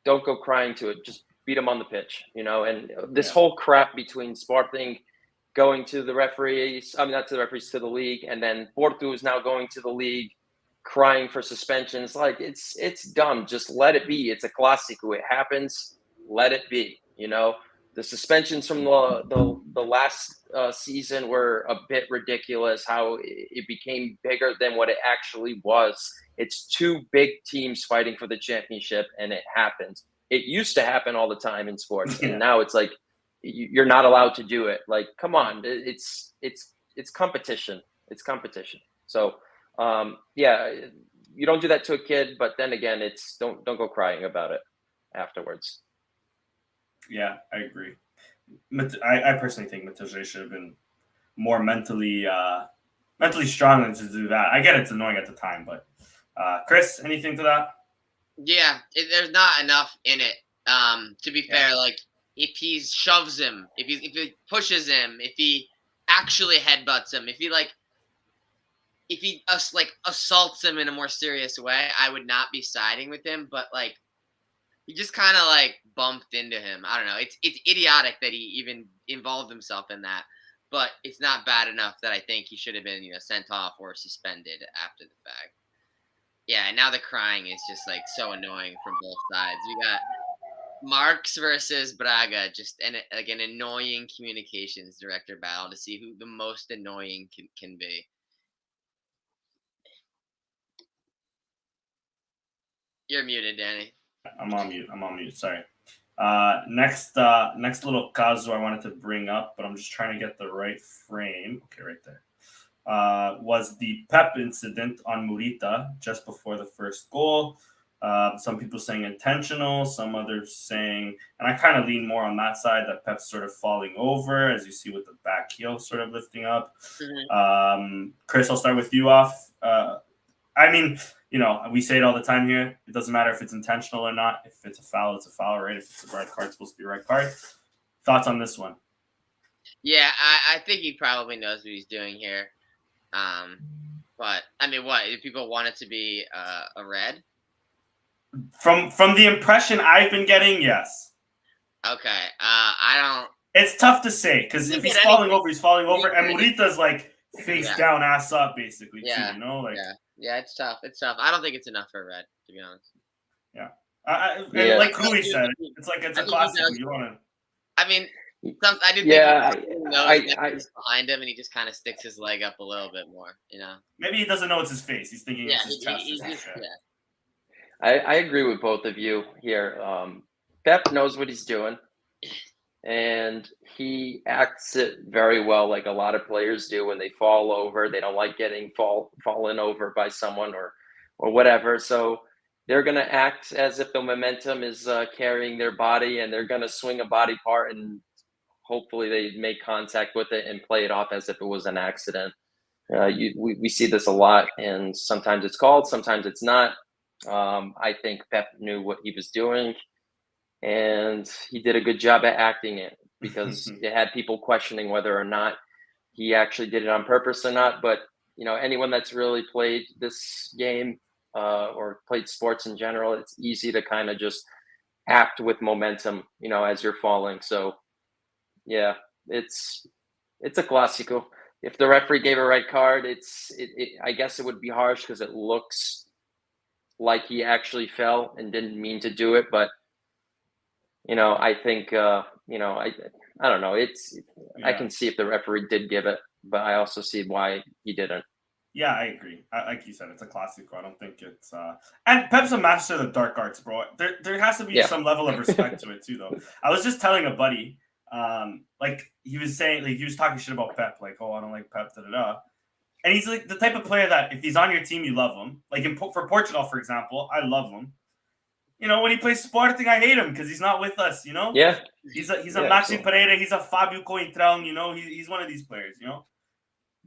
don't go crying to it. Just beat him on the pitch, And this whole crap between Sporting going to the referees, not to the referees, to the league, and then Porto is now going to the league crying for suspensions. Like, it's dumb. Just let it be. It's a clásico. It happens. Let it be, The suspensions from the last season were a bit ridiculous, how it became bigger than what it actually was. It's 2 big teams fighting for the championship, and it happens. It used to happen all the time in sports, and now it's like you're not allowed to do it. Like, come on, it's competition. It's competition. So, you don't do that to a kid, but then again, it's don't go crying about it afterwards. Yeah, I agree. I personally think Mateus should have been more mentally strong than to do that. I get it's annoying at the time, but Chris, anything to that? Yeah, there's not enough in it. To be fair, like if he shoves him, if he pushes him, if he actually headbutts him, if he if he assaults him in a more serious way, I would not be siding with him. But like, he just kind of like bumped into him. I don't know. It's idiotic that he even involved himself in that, but it's not bad enough that I think he should have been sent off or suspended after the fact. Yeah, and now the crying is just like so annoying from both sides. We got Marks versus Braga, just an annoying communications director battle to see who the most annoying can be. You're muted, Danny. I'm on mute. Sorry. Next little caso I wanted to bring up, but I'm just trying to get the right frame. Okay, right there. Was the Pep incident on Murita just before the first goal. Some people saying intentional, some others saying, and I kind of lean more on that side, that Pep's sort of falling over, as you see with the back heel sort of lifting up. Mm-hmm. Chris, I'll start with you off. I mean, we say it all the time here. It doesn't matter if it's intentional or not. If it's a foul, it's a foul, right? If it's a red card, it's supposed to be a red card. Thoughts on this one? Yeah, I think he probably knows what he's doing here. But I mean, what do people want it to be a red? From the impression I've been getting, yes. Okay. I don't. It's tough to say because if he's falling over, he's falling over, and Murita's like face down, ass up, basically. Yeah. Too, Yeah, it's tough. It's tough. I don't think it's enough for a red, to be honest. Yeah. And like Rui said, it's a classic. You want to. I mean, I did think he's behind him, and he just kind of sticks his leg up a little bit more. Maybe he doesn't know it's his face. He's thinking it's his chest. I agree with both of you here. Pep knows what he's doing, and he acts it very well, like a lot of players do when they fall over. They don't like getting fallen over by someone or whatever. So they're going to act as if the momentum is carrying their body, and they're going to swing a body part, and hopefully they make contact with it and play it off as if it was an accident. We see this a lot, and sometimes it's called, sometimes it's not. I think Pep knew what he was doing, and he did a good job at acting it, because it had people questioning whether or not he actually did it on purpose or not. But anyone that's really played this game or played sports in general, it's easy to kind of just act with momentum, as you're falling. So yeah, it's a classico. If the referee gave a red card, I guess it would be harsh because it looks like he actually fell and didn't mean to do it. But I think I don't know. I can see if the referee did give it, but I also see why he didn't. Yeah, I agree. Like you said, it's a classico. I don't think it's and Pep's a master of the dark arts, bro. There has to be some level of respect to it too, though. I was just telling a buddy, like he was saying, like he was talking shit about Pep, like, oh, I don't like Pep, da da da. And he's like the type of player that if he's on your team, you love him. Like for Portugal, for example, I love him. When he plays Sporting, I hate him because he's not with us. Yeah. He's a Maxi Pereira. He's a Fabio Coentrão. He's one of these players.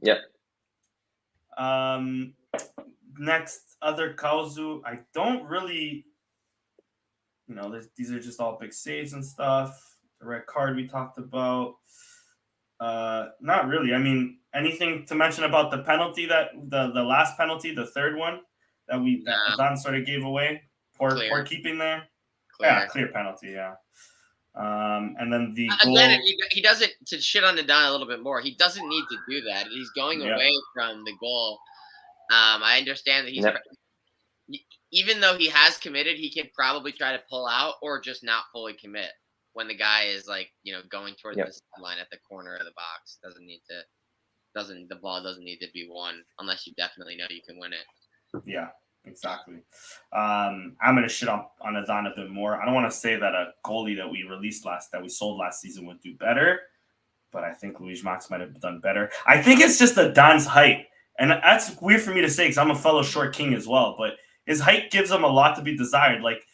Yeah. Next, other Kauzu. I don't really. These are just all big saves and stuff. The red card we talked about. Not really. I mean, anything to mention about the penalty that the last penalty, the third one that Azan sort of gave away? Poor keeping there. Clear. Yeah, clear penalty. Yeah. And then the goal. Again, he doesn't, to shit on Azan a little bit more. He doesn't need to do that. He's going away from the goal. I understand that he's even though he has committed, he can probably try to pull out or just not fully commit when the guy is going towards the line at the corner of the box. The ball doesn't need to be won unless you definitely know you can win it. Yeah, exactly. I'm gonna shit on Azan a bit more. I don't want to say that a goalie that we sold last season would do better, but I think Luis Max might have done better. I think it's just Azan's height, and that's weird for me to say because I'm a fellow short king as well. But his height gives him a lot to be desired. Like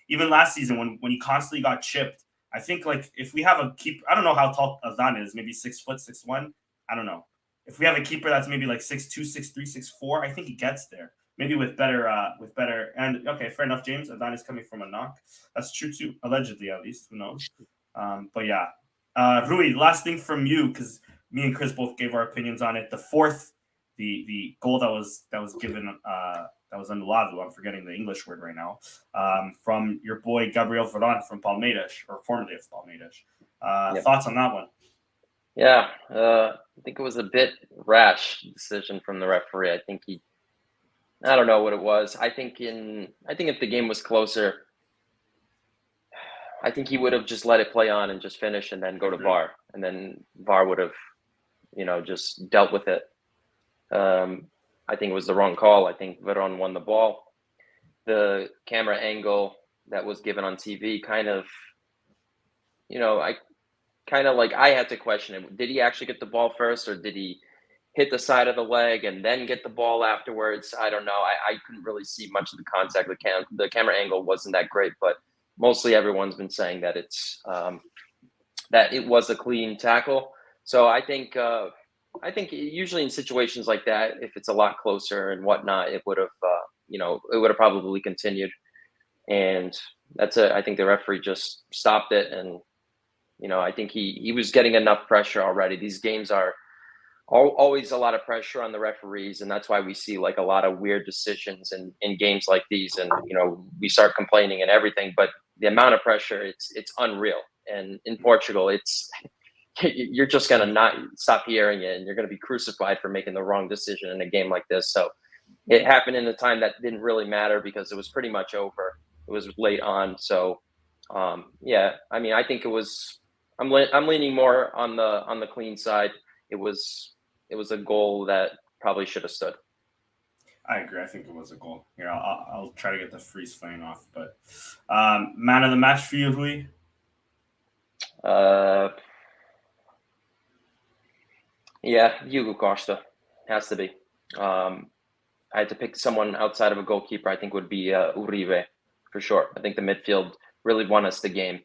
even last season when he constantly got chipped. I think if we have a keeper, I don't know how tall Azan is, maybe 6 foot, 6'1". I don't know. If we have a keeper that's maybe 6'2", 6'3", 6'4", I think he gets there. Maybe with better and okay, fair enough, James. Azan is coming from a knock. That's true too, allegedly at least. Who knows? But yeah. Rui, last thing from you, because me and Chris both gave our opinions on it. The fourth, the goal that was given, that was anulado. I'm forgetting the English word right now. From your boy Gabriel Veron from Palmeiras, or formerly of Palmeiras. Thoughts on that one? Yeah, I think it was a bit rash decision from the referee. I don't know what it was. I think if the game was closer, I think he would have just let it play on and just finish and then go to VAR, and then VAR would have, just dealt with it. I think it was the wrong call. I think Veron won the ball. The camera angle that was given on TV kind of, I had to question it. Did he actually get the ball first, or did he hit the side of the leg and then get the ball afterwards? I don't know. I couldn't really see much of the contact. The camera angle wasn't that great, but mostly everyone's been saying that it's that it was a clean tackle. So I think usually in situations like that, if it's a lot closer and whatnot, it would have it would have probably continued. And I think the referee just stopped it, and I think he was getting enough pressure already. These games are always a lot of pressure on the referees, and that's why we see like a lot of weird decisions in games like these. And we start complaining and everything, but the amount of pressure, it's unreal. And in Portugal, you're just gonna not stop hearing it, and you're gonna be crucified for making the wrong decision in a game like this. So it happened in a time that didn't really matter because it was pretty much over. It was late on. So I think it was. I'm leaning more on the clean side. It was a goal that probably should have stood. I agree. I think it was a goal. Here, I'll try to get the freeze flame off. But man of the match for you, Rui? Hugo Costa has to be. I had to pick someone outside of a goalkeeper. I think would be Uribe for sure. I think the midfield really won us the game.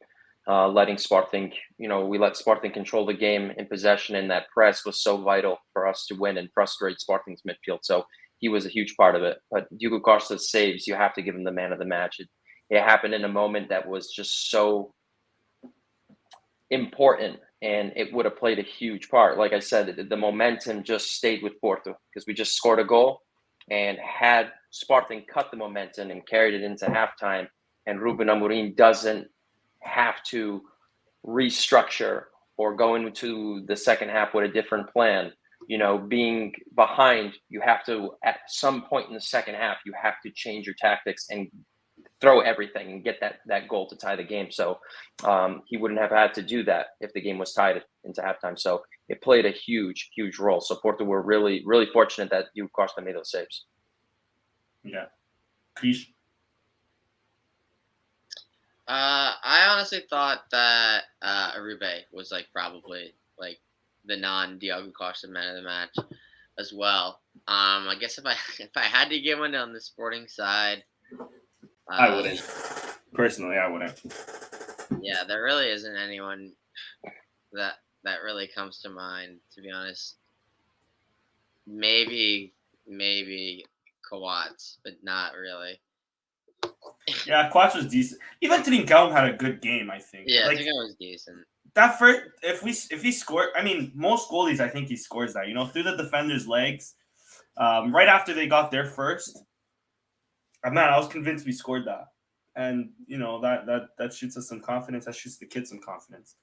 Letting Sporting, we let Sporting control the game in possession, and that press was so vital for us to win and frustrate Sporting's midfield. So he was a huge part of it. But Hugo Costa's saves, you have to give him the man of the match. It happened in a moment that was just so important, and it would have played a huge part. Like I said, the momentum just stayed with Porto because we just scored a goal, and had Sporting cut the momentum and carried it into halftime, and Ruben Amorim doesn't have to restructure or go into the second half with a different plan. Being behind, you have to, at some point in the second half, you have to change your tactics and throw everything and get that goal to tie the game. So he wouldn't have had to do that if the game was tied into halftime. So it played a huge, huge role. So Porto were really, really fortunate that Hugo Costa made those saves. Yeah. Krish? I honestly thought that Uribe was probably the non-Diogo Costa man of the match as well. I guess if I had to give one on the Sporting side, I wouldn't. Personally, I wouldn't. Yeah, there really isn't anyone that really comes to mind, to be honest. Maybe Kawats, but not really. Yeah, Quach was decent. Even Dragao had a good game, I think. Yeah, Dragao was decent. That first, if he scored, I mean, most goalies, I think he scores that. Through the defender's legs, right after they got their first. Man, I was convinced we scored that, and that shoots us some confidence. That shoots the kids some confidence.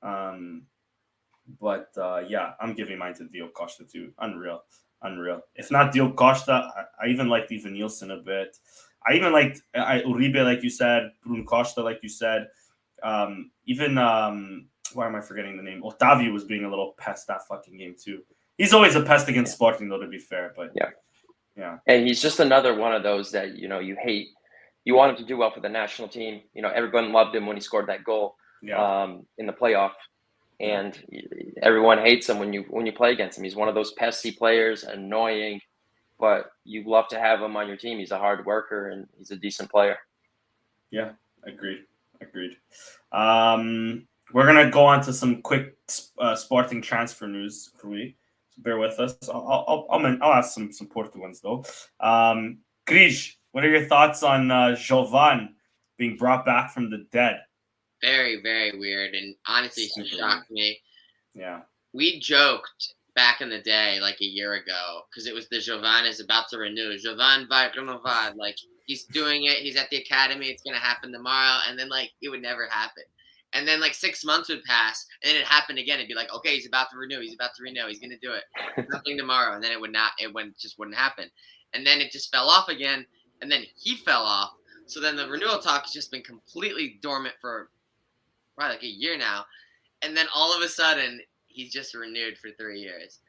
But I'm giving mine to Diogo Costa too. Unreal. If not Diogo Costa, I even liked Ivan Nielsen a bit. I even liked Uribe, like you said, Bruno Costa, like you said. Even why am I forgetting the name? Otavio was being a little pest that fucking game too. He's always a pest against Sporting, though, to be fair. But yeah. And he's just another one of those that you hate. You want him to do well for the national team. Everyone loved him when he scored that goal in the playoff, and everyone hates him when you play against him. He's one of those pesky players, annoying. But you love to have him on your team. He's a hard worker, and he's a decent player. Yeah, agreed. We're going to go on to some quick Sporting transfer news for we. So bear with us. I'll ask some Porto ones, though. Krish, what are your thoughts on Jovan being brought back from the dead? Very, very weird, and honestly, shocked me. Yeah. we joked back in the day, like a year ago, because it was the Jovan is about to renew. Jovan vai renovar. Like, he's doing it. He's at the academy. It's going to happen tomorrow. And then, like, it would never happen. And then, like, 6 months would pass, and then it happened again. It'd be like, okay, he's about to renew. He's about to renew. He's going to do it. Nothing tomorrow. And then just wouldn't happen. And then it just fell off again. And then he fell off. So then the renewal talk has just been completely dormant for probably like a year now. And then all of a sudden, he's just renewed for 3 years.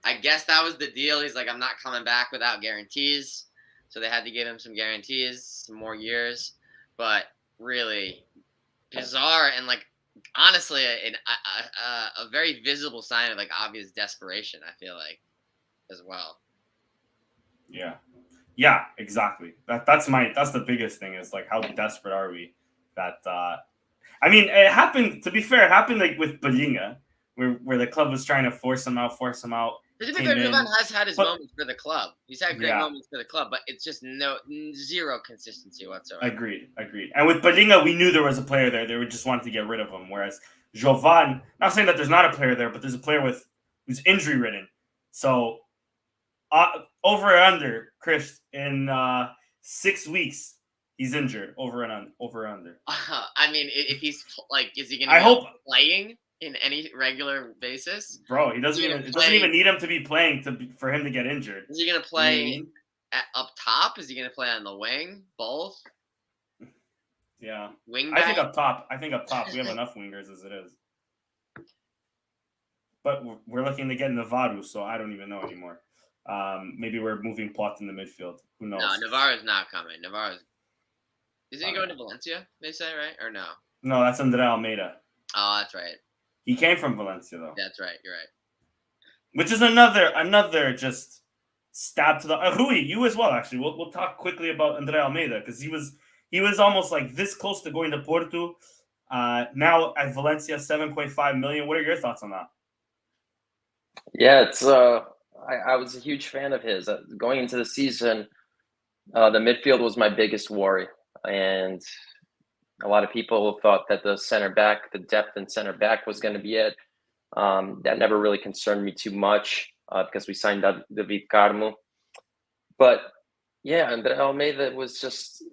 I guess that was the deal. He's like, I'm not coming back without guarantees. So they had to give him some guarantees, some more years. But really bizarre and, like, honestly, a very visible sign of, like, obvious desperation, I feel like, as well. Yeah, exactly. That's the biggest thing is, like, how desperate are we that I mean, it happened, to be fair, it happened like with Balinga, where the club was trying to force him out. To be fair, Jovan has had his moments for the club. He's had great Yeah. moments for the club, but it's just zero consistency whatsoever. Agreed. And with Balinga, we knew there was a player there. They just wanted to get rid of him. Whereas Jovan, not saying that there's not a player there, but there's a player who's injury ridden. So over and under, Chris, in 6 weeks, he's injured. Over and under. I mean, if he's like, is he going I to hope playing in any regular basis? Bro, it doesn't even need him to be playing for him to get injured. Is he going to play up top? Is he going to play on the wing? Both? Yeah. Wing I back? think up top we have enough wingers as it is. But we're looking to get Navarro, so I don't even know anymore. Maybe we're moving Plot in the midfield. Who knows? No, Navarro's not coming. Isn't he going to Valencia, they say, right? Or no? No, that's Andrea Almeida. Oh, that's right. He came from Valencia, though. That's right. You're right. Which is another just stab to the Rui. You as well, actually. We'll talk quickly about Andrea Almeida because he was almost like this close to going to Porto. Now at Valencia, 7.5 million. What are your thoughts on that? Yeah, it's I was a huge fan of his going into the season. The midfield was my biggest worry, and a lot of people thought that the depth in center back was going to be it. That never really concerned me too much because we signed up David Carmo. But yeah, Andrea Almeida was just,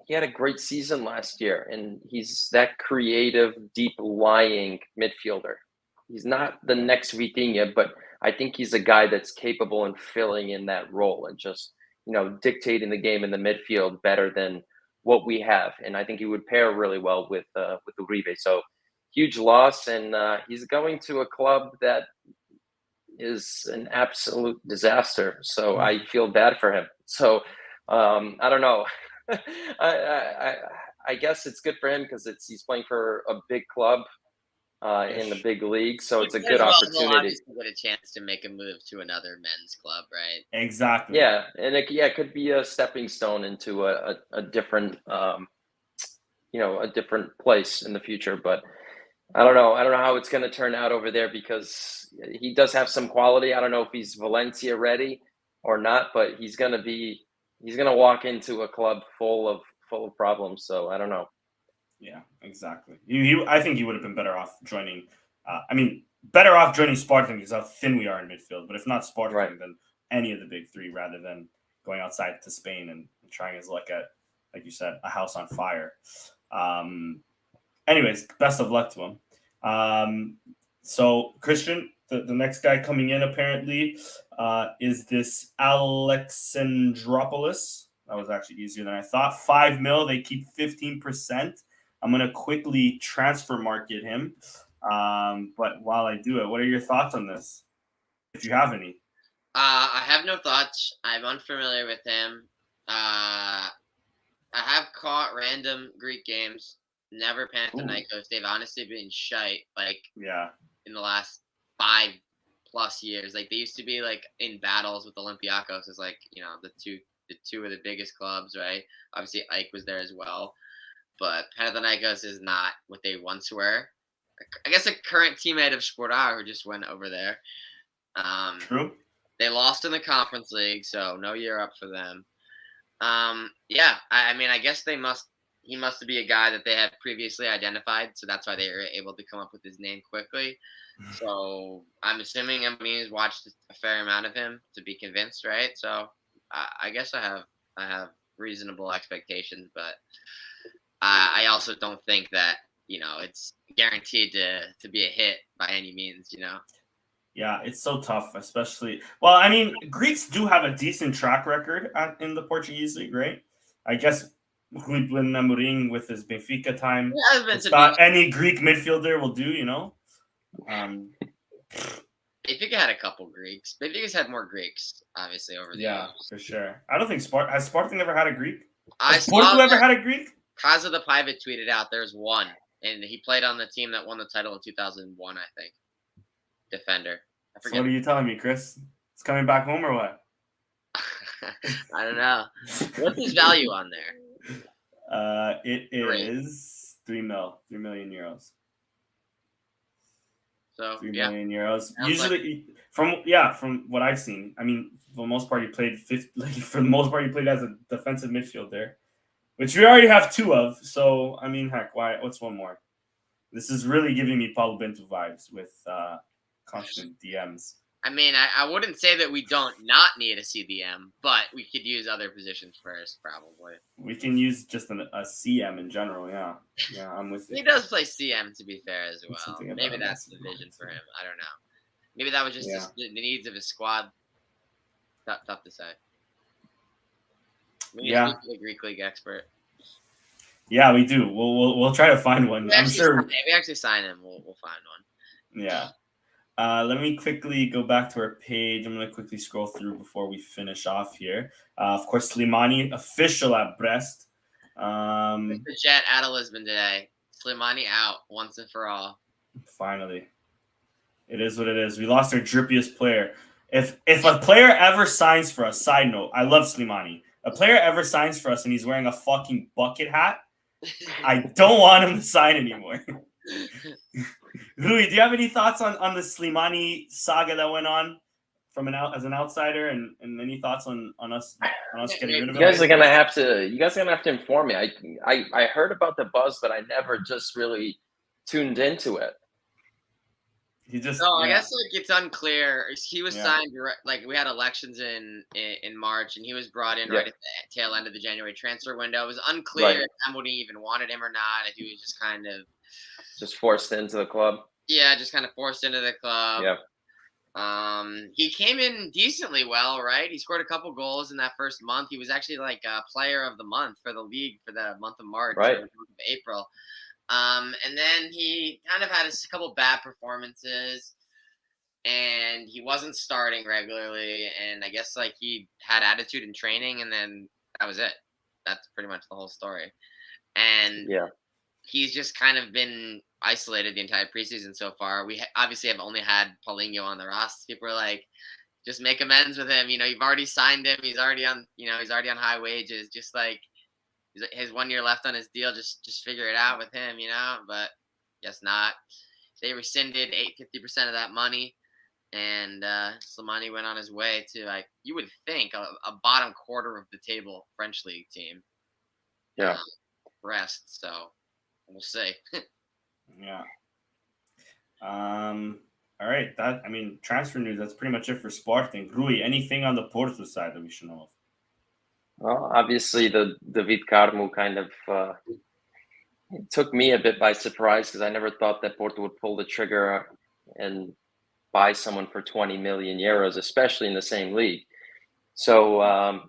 he had a great season last year, and he's that creative, deep lying midfielder. He's not the next Vitinha, but I think he's a guy that's capable in filling in that role and just, dictating the game in the midfield better than what we have. And I think he would pair really well with Uribe. So huge loss, and he's going to a club that is an absolute disaster. So I feel bad for him. So I don't know. I guess it's good for him because he's playing for a big club in the big league, so it's a good opportunity. He'll obviously get a chance to make a move to another men's club, right? Exactly. Yeah, and it could be a stepping stone into a different, a different place in the future. But I don't know how it's going to turn out over there because he does have some quality. I don't know if he's Valencia ready or not, but he's going to walk into a club full of problems. So I don't know. Yeah, exactly. I think he would have been better off joining. Better off joining Sporting because how thin we are in midfield. But if not Sporting, right, then any of the big three, rather than going outside to Spain and trying his luck at, like you said, a house on fire. Anyways, best of luck to him. So Christian, the next guy coming in apparently is this Alexandropoulos. That was actually easier than I thought. 5 mil. They keep 15%. I'm going to quickly transfer market him. But while I do it, what are your thoughts on this? If you have any. I have no thoughts. I'm unfamiliar with him. I have caught random Greek games. Never Panathinaikos. They've honestly been shite, in the last 5+ years. Like, they used to be, like, in battles with Olympiacos as, like, the two of the biggest clubs, right? Obviously, Ike was there as well. But Panathinaikos is not what they once were. I guess a current teammate of Sportar who just went over there. True. They lost in the Conference League, so no year up for them. I guess they must he must be a guy that they had previously identified, so that's why they were able to come up with his name quickly. So I'm assuming Emme's watched a fair amount of him to be convinced, right? So I guess I have reasonable expectations, but I also don't think that it's guaranteed to be a hit by any means. Yeah, it's so tough, especially. Well, I mean, Greeks do have a decent track record in the Portuguese league, right? I guess Rui Amorim with his Benfica time. Yeah, there's been It's some not any Greek midfielder will do. Benfica had a couple Greeks. Benfica's had more Greeks, obviously, over the Yeah, years. for sure. I don't think has Sporting ever had a Greek? I Has saw Porto ever that had a Greek? Kaza the Private tweeted out there's one, and he played on the team that won the title in 2001, I think. Defender. I So forget. what are you telling me, Chris? It's coming back home or what? I don't know. What's his value on there? It is 3 million euros. So 3 yeah, million euros. Sounds Usually, from what I've seen, I mean, for the most part, he played as a defensive midfielder, which we already have 2 of. So I mean, heck, why? What's one more? This is really giving me Paulo Bento vibes with constant DMs. I mean, I wouldn't say that we don't not need a CDM, but we could use other positions first, probably. We can use just a CM in general. Yeah, I'm with you. He does play CM, to be fair, as well. Something about Maybe him that's the vision for him. I don't know. Maybe that was just the needs of his squad. Tough to say. We need to speak to the Greek league expert. Yeah, we do. We'll try to find one. I'm sure. We actually sign him. We'll find one. Yeah. Let me quickly go back to our page. I'm going to quickly scroll through before we finish off here. Of course, Slimani, official at Brest. The Jet out of Lisbon today. Slimani out once and for all. Finally. It is what it is. We lost our drippiest player. If a player ever signs for us, side note, I love Slimani. A player ever signs for us and he's wearing a fucking bucket hat, I don't want him to sign anymore. Rui, do you have any thoughts on the Slimani saga that went on as an outsider, and any thoughts on us getting rid of him? You guys are gonna have to inform me. I heard about the buzz, but I never just really tuned into it. I guess it's unclear. He was signed we had elections in March, and he was brought in right at the tail end of the January transfer window. It was unclear if somebody even wanted him or not. If he was just kind of forced into the club. Yeah, just kind of forced into the club. Yeah. He came in decently well, right? He scored a couple goals in that first month. He was actually like a player of the month for the league for the month of March, right? Or the month of April. And then he kind of had a couple bad performances, and he wasn't starting regularly. And I guess he had attitude in training, and then that was it. That's pretty much the whole story. And he's just kind of been isolated the entire preseason so far. We obviously have only had Paulinho on the roster. People are like, just make amends with him. You've already signed him. He's already on high wages. Just his 1 year left on his deal. Just figure it out with him, but guess not. They rescinded 50% of that money, and Slimani went on his way to you would think a bottom quarter of the table French league team. Yeah. Rest. So we'll see. Yeah. All right. Transfer news. That's pretty much it for Sporting. Rui, anything on the Porto side that we should know of? Well, obviously the David Carmo kind of it took me a bit by surprise, because I never thought that Porto would pull the trigger and buy someone for 20 million euros, especially in the same league. So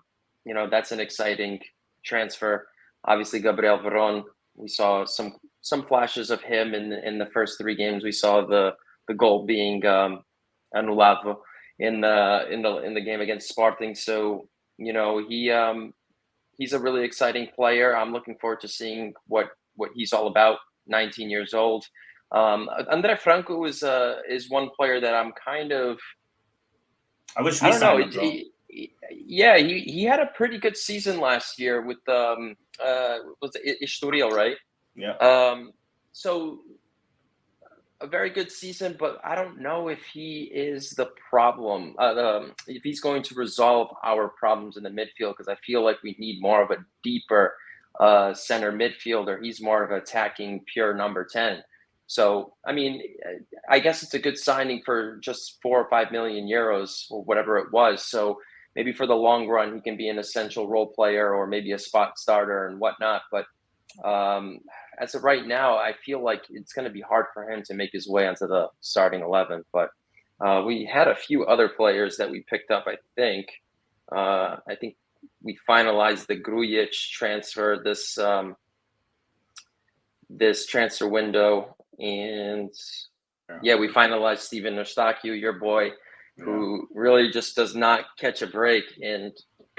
that's an exciting transfer. Obviously, Gabriel Veron, we saw some flashes of him in the first 3 games. We saw the goal being anulado in the game against Sporting. So he's a really exciting player. I'm looking forward to seeing what he's all about. 19 years old. Andre Franco is one player that I'm kind of. I wish we signed him. He had a pretty good season last year with was it Estoril, right? Yeah. So a very good season, but I don't know if he is the problem. If he's going to resolve our problems in the midfield, because I feel like we need more of a deeper center midfielder. He's more of attacking pure number 10. So, I mean, I guess it's a good signing for just 4 or 5 million euros or whatever it was. So maybe for the long run, he can be an essential role player or maybe a spot starter and whatnot. But as of right now, I feel like it's going to be hard for him to make his way onto the starting 11. But we had a few other players that we picked up, I think. I think we finalized the Grujic transfer this transfer window. And yeah, we finalized Steven Eustáquio, your boy, who really just does not catch a break. And,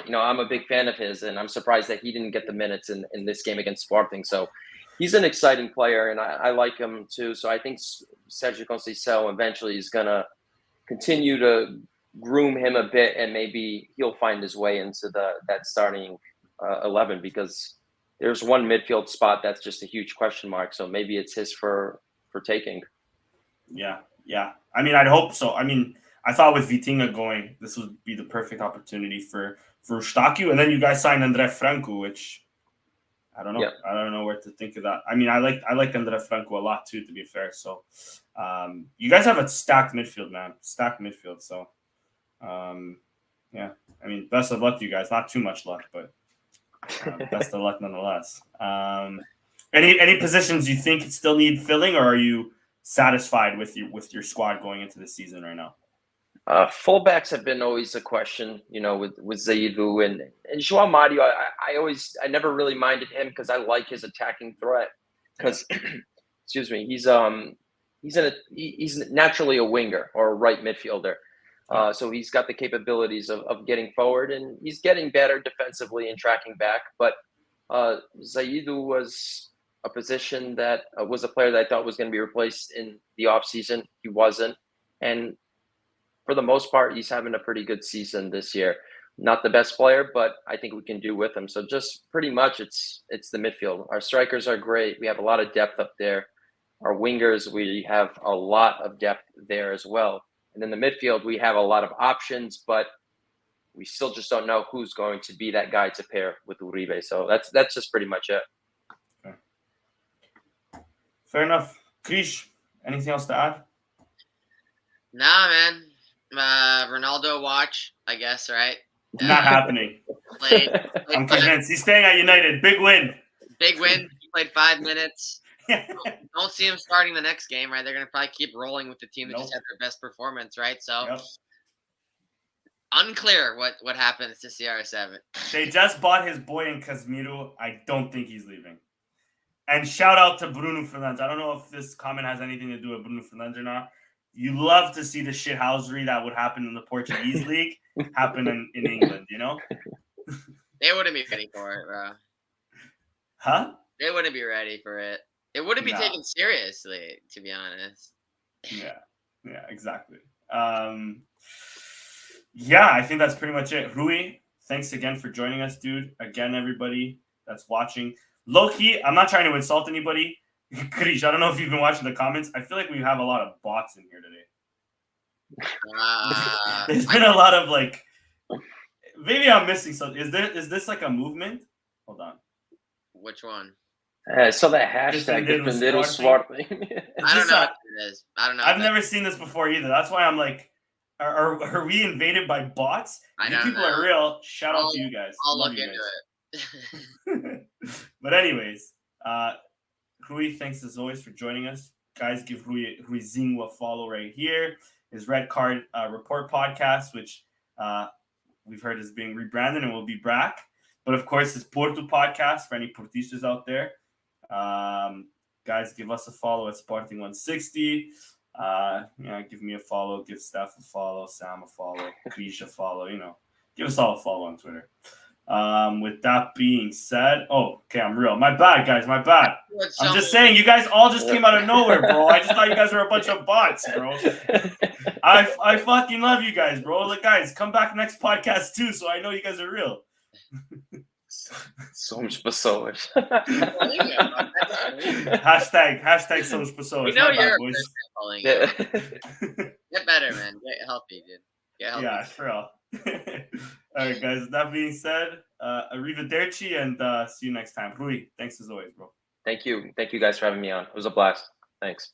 you know, I'm a big fan of his, and I'm surprised that he didn't get the minutes in this game against Sporting. So he's an exciting player, and I like him too. So I think Sergio Conceição eventually is going to continue to groom him a bit, and maybe he'll find his way into that starting 11, because there's one midfield spot that's just a huge question mark. So maybe it's his for taking. Yeah. I mean, I'd hope so. I mean, I thought with Vitinha going, this would be the perfect opportunity for Eustáquio. And then you guys signed André Franco, which I don't know. Yeah. I don't know where to think of that. I mean, I like André Franco a lot too, to be fair. So you guys have a stacked midfield, man. Stacked midfield. So yeah. I mean, best of luck to you guys. Not too much luck, but best of luck nonetheless. Any positions you think still need filling, or are you satisfied with your squad going into the season right now? Fullbacks have been always a question, you know, with Zaidu and João Mario. I never really minded him because I like his attacking threat. Because, excuse me, he's naturally a winger or a right midfielder. So he's got the capabilities of getting forward, and he's getting better defensively and tracking back. But Zaidu was a position that was a player that I thought was going to be replaced in the offseason. He wasn't. And for the most part, he's having a pretty good season this year. Not the best player, but I think we can do with him. So just pretty much it's the midfield. Our strikers are great. We have a lot of depth up there. Our wingers, we have a lot of depth there as well. And in the midfield, we have a lot of options, but we still just don't know who's going to be that guy to pair with Uribe. So that's just pretty much it. Okay. Fair enough. Krish, anything else to add? Nah, man. Ronaldo watch, I guess, right? Not happening. I'm convinced. He's staying at United. Big win. Big win. He played 5 minutes. Don't see him starting the next game, right? They're going to probably keep rolling with the team that just had their best performance, right? So unclear what happens to CR7. They just bought his boy in Casemiro. I don't think he's leaving. And shout out to Bruno Fernandes. I don't know if this comment has anything to do with Bruno Fernandes or not. You love to see the shithousery that would happen in the Portuguese league happen in England, you know? They wouldn't be ready for it, bro. Huh? They wouldn't be ready for it. It wouldn't be taken seriously, to be honest. Yeah, exactly. Yeah, I think that's pretty much it. Rui, thanks again for joining us, dude. Again, everybody that's watching. Low-key, I'm not trying to insult anybody. Krish, I don't know if you've been watching the comments. I feel like we have a lot of bots in here today. There's been a lot of maybe I'm missing something. Is this like a movement? Hold on. Which one? So that hashtag Defender Sporting. I don't know what it is. I don't know. I've never seen this before either. That's why I'm like, are we invaded by bots? These people are real. Shout out to you guys. I'll look into it. But anyways, Rui, thanks as always for joining us. Guys, give Ruizinho a follow right here. His Red Card Report podcast, which we've heard is being rebranded and will be back. But of course, his Porto podcast for any Portistas out there. Guys, give us a follow at Sporting160. Give me a follow, give Steph a follow, Sam a follow, Krish a follow. Give us all a follow on Twitter. With that being said, I'm real. My bad, guys. My bad. I'm just saying, you guys all just came out of nowhere, bro. I just thought you guys were a bunch of bots, bro. I fucking love you guys, bro. Look, guys, come back next podcast too, so I know you guys are real. Somos pessoas. Hashtag somos pessoas. We know you're calling it. Get better, man. Get healthy, dude. Get healthy. Yeah, for real. All right, guys. That being said, arrivederci and see you next time. Rui, thanks as always, bro. Thank you guys for having me on. It was a blast. Thanks.